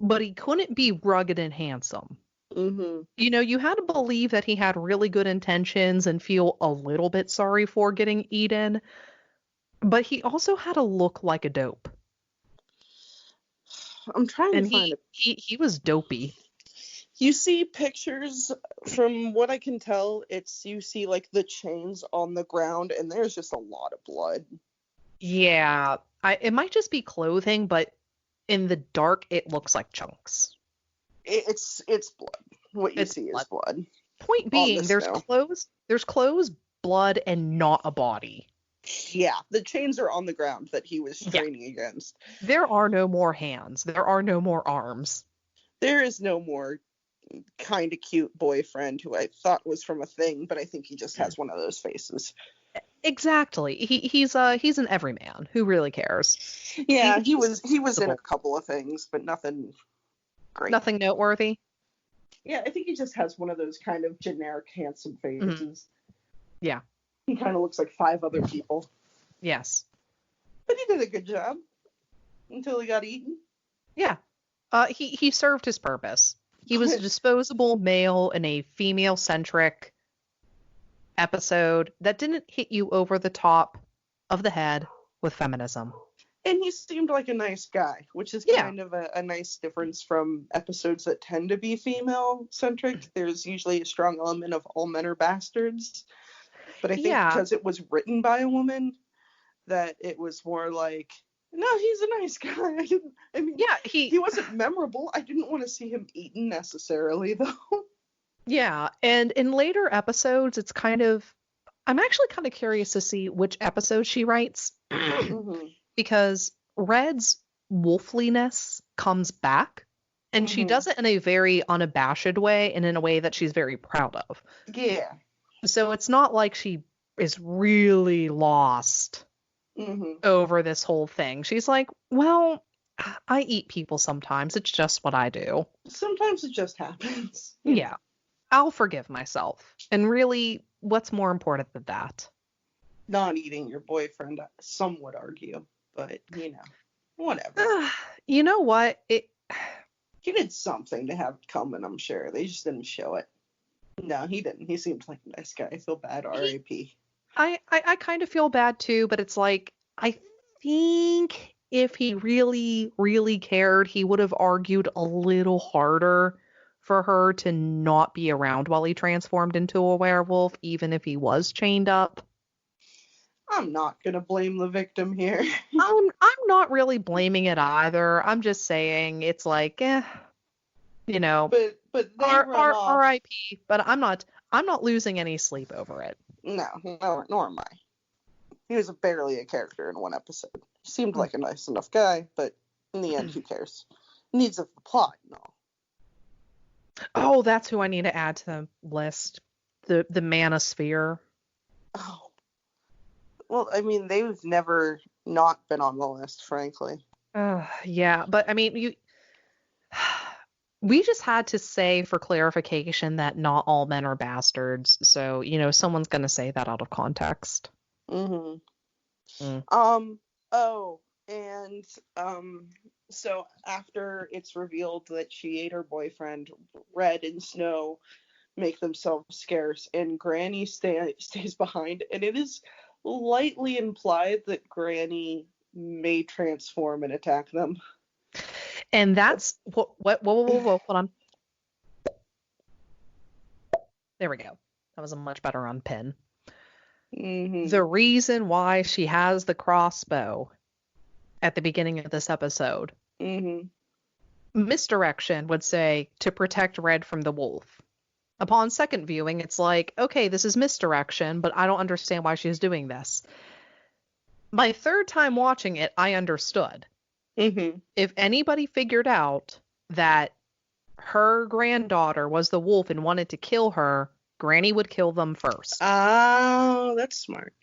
but he couldn't be rugged and handsome. Mm-hmm. You know, you had to believe that he had really good intentions and feel a little bit sorry for getting eaten, but he also had to look like a dope. I'm trying And to find it. he was dopey. You see pictures, from what I can tell, you see like the chains on the ground, and there's just a lot of blood. Yeah, it might just be clothing, but in the dark, it looks like chunks. It's blood. What you It's see blood. is blood. Point being, the there's snow. clothes, blood, and not a body. Yeah, the chains are on the ground that he was Yeah. straining against. There are no more hands. There are no more arms. There is no more kind of cute boyfriend who I thought was from a thing, but I think he just has one of those faces. Exactly. He's an everyman. Who really cares? Yeah, he was in a couple of things, but nothing great. Nothing noteworthy. Yeah, I think he just has one of those kind of generic handsome faces. Mm-hmm. Yeah. He kind of looks like 5 other people. Yes. But he did a good job until he got eaten. Yeah. He served his purpose. He was a disposable male in a female-centric episode that didn't hit you over the top of the head with feminism. And he seemed like a nice guy, which is kind of a nice difference from episodes that tend to be female-centric. There's usually a strong element of all men are bastards. But I think because it was written by a woman, that it was more like, no, he's a nice guy. He wasn't memorable. I didn't want to see him eaten necessarily, though. Yeah, and in later episodes, I'm actually kind of curious to see which episode she writes. Mm-hmm. Because Red's wolfliness comes back, and she does it in a very unabashed way and in a way that she's very proud of. Yeah. So it's not like she is really lost over this whole thing. She's like, well, I eat people sometimes. It's just what I do. Sometimes it just happens. Yeah. I'll forgive myself. And really, what's more important than that? Not eating your boyfriend, some would argue. But, whatever. You know what? He did something to have it coming, I'm sure. They just didn't show it. No, he didn't. He seemed like a nice guy. I feel bad, R.I.P. I kind of feel bad, too, but it's like, I think if he really, really cared, he would have argued a little harder for her to not be around while he transformed into a werewolf, even if he was chained up. I'm not gonna blame the victim here. I'm not really blaming it either. I'm just saying it's like, But they R.I.P. But I'm not losing any sleep over it. No, nor am I. He was barely a character in one episode. He seemed like a nice enough guy, but in the end, who cares? Needs of the plot and all. Oh, that's who I need to add to the list. The Manosphere. Oh. Well, they've never not been on the list, frankly. Yeah, but we just had to say for clarification that not all men are bastards. So, someone's going to say that out of context. So after it's revealed that she ate her boyfriend, Red and Snow make themselves scarce, and Granny stays behind, and it is lightly implied that Granny may transform and attack them. And that's what hold on. There we go. That was a much better unpin. The reason why she has the crossbow at the beginning of this episode, misdirection would say to protect Red from the wolf. Upon second viewing, it's like, okay, this is misdirection, but I don't understand why she's doing this. My third time watching it, I understood. If anybody figured out that her granddaughter was the wolf and wanted to kill her, Granny would kill them first. Oh, that's smart.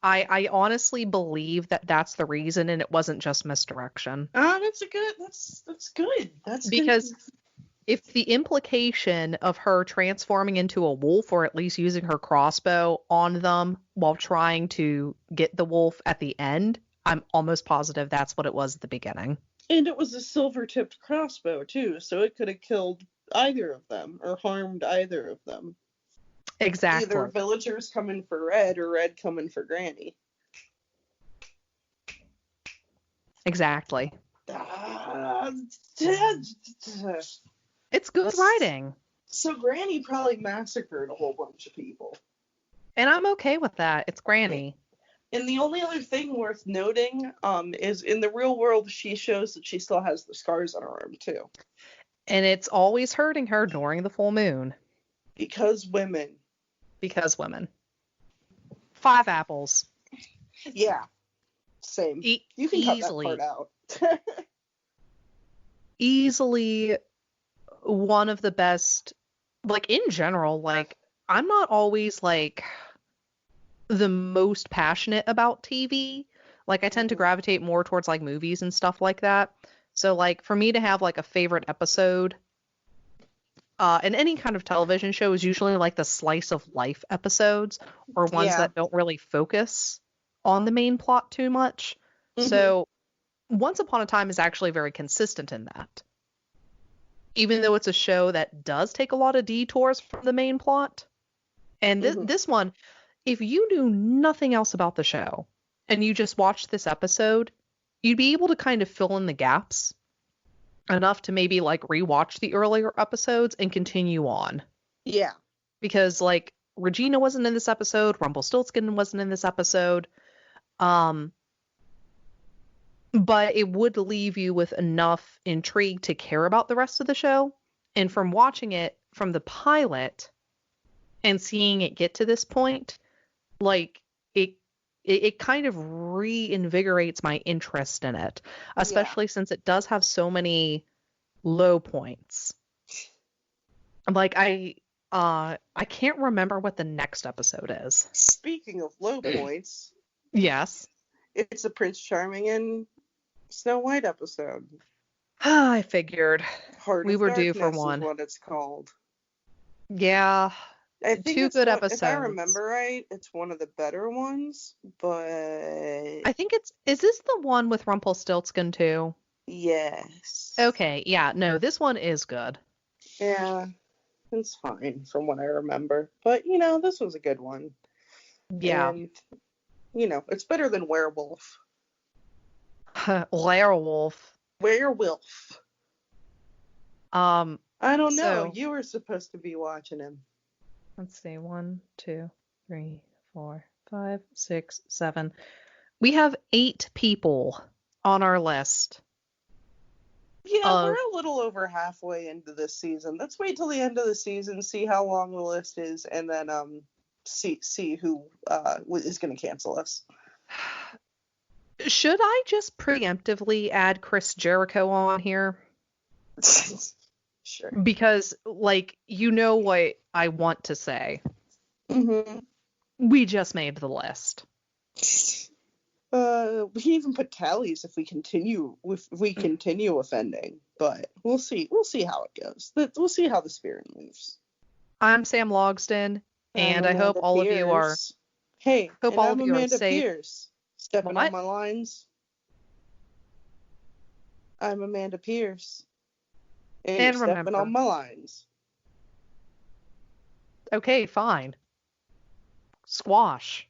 I honestly believe that that's the reason, and it wasn't just misdirection. Oh, that's good. That's good. That's because good. if the implication of her transforming into a wolf, or at least using her crossbow on them while trying to get the wolf at the end, I'm almost positive that's what it was at the beginning. And it was a silver-tipped crossbow, too, so it could have killed either of them, or harmed either of them. Exactly. Either villagers coming for Red, or Red coming for Granny. Exactly. It's good writing. So Granny probably massacred a whole bunch of people. And I'm okay with that. It's Granny. And the only other thing worth noting is in the real world, she shows that she still has the scars on her arm, too. And it's always hurting her during the full moon. Because women. Because women. 5 apples. Yeah. Same. You can easily cut that part out. Easily one of the best, like, in general, like, I'm not always, like, the most passionate about TV. Like, I tend to gravitate more towards, like, movies and stuff like that. So, like, for me to have, like, a favorite episode in any kind of television show is usually, like, the slice of life episodes, or ones that don't really focus on the main plot too much. Mm-hmm. So, Once Upon a Time is actually very consistent in that. Even though it's a show that does take a lot of detours from the main plot. And this one, if you knew nothing else about the show and you just watched this episode, you'd be able to kind of fill in the gaps enough to maybe, like, rewatch the earlier episodes and continue on. Yeah. Because, like, Regina wasn't in this episode, Rumpelstiltskin wasn't in this episode. But it would leave you with enough intrigue to care about the rest of the show. And from watching it from the pilot and seeing it get to this point, like, it kind of reinvigorates my interest in it, especially since it does have so many low points. Like, I can't remember what the next episode is. Speaking of low points. Yes. It's a Prince Charming and Snow White episode. I figured Heart we of were due Darkness for is one. what it's called. Yeah. I think 2 good episodes. If I remember right, it's one of the better ones, but I think is this the one with Rumpelstiltskin too? Yes. Okay, yeah, no, this one is good. Yeah, it's fine from what I remember. But, you know, this was a good one. Yeah. And, you know, it's better than Werewolf. Werewolf. Werewolf. I don't know. So, You were supposed to be watching him. Let's see. 1, 2, 3, 4, 5, 6, 7. We have 8 people on our list. Yeah, we're a little over halfway into this season. Let's wait till the end of the season, see how long the list is, and then see who is going to cancel us. Should I just preemptively add Chris Jericho on here? Sure. Because, like, you know what I want to say. Mm-hmm. We just made the list. We can even put tallies if we continue offending, but we'll see how it goes. We'll see how the spirit moves. I'm Sam Logston, and I hope all of you are. Hey, hope all of you Amanda are safe. Pierce, stepping on my lines. I'm Amanda Pierce, and you're stepping on my lines. Okay, fine. Squash.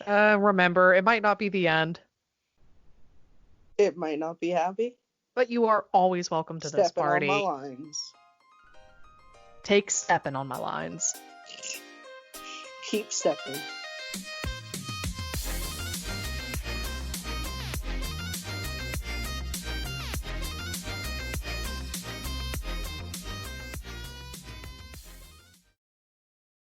Remember, it might not be the end. It might not be happy. But you are always welcome to this party. Stepping on my lines. Take stepping on my lines. Keep stepping.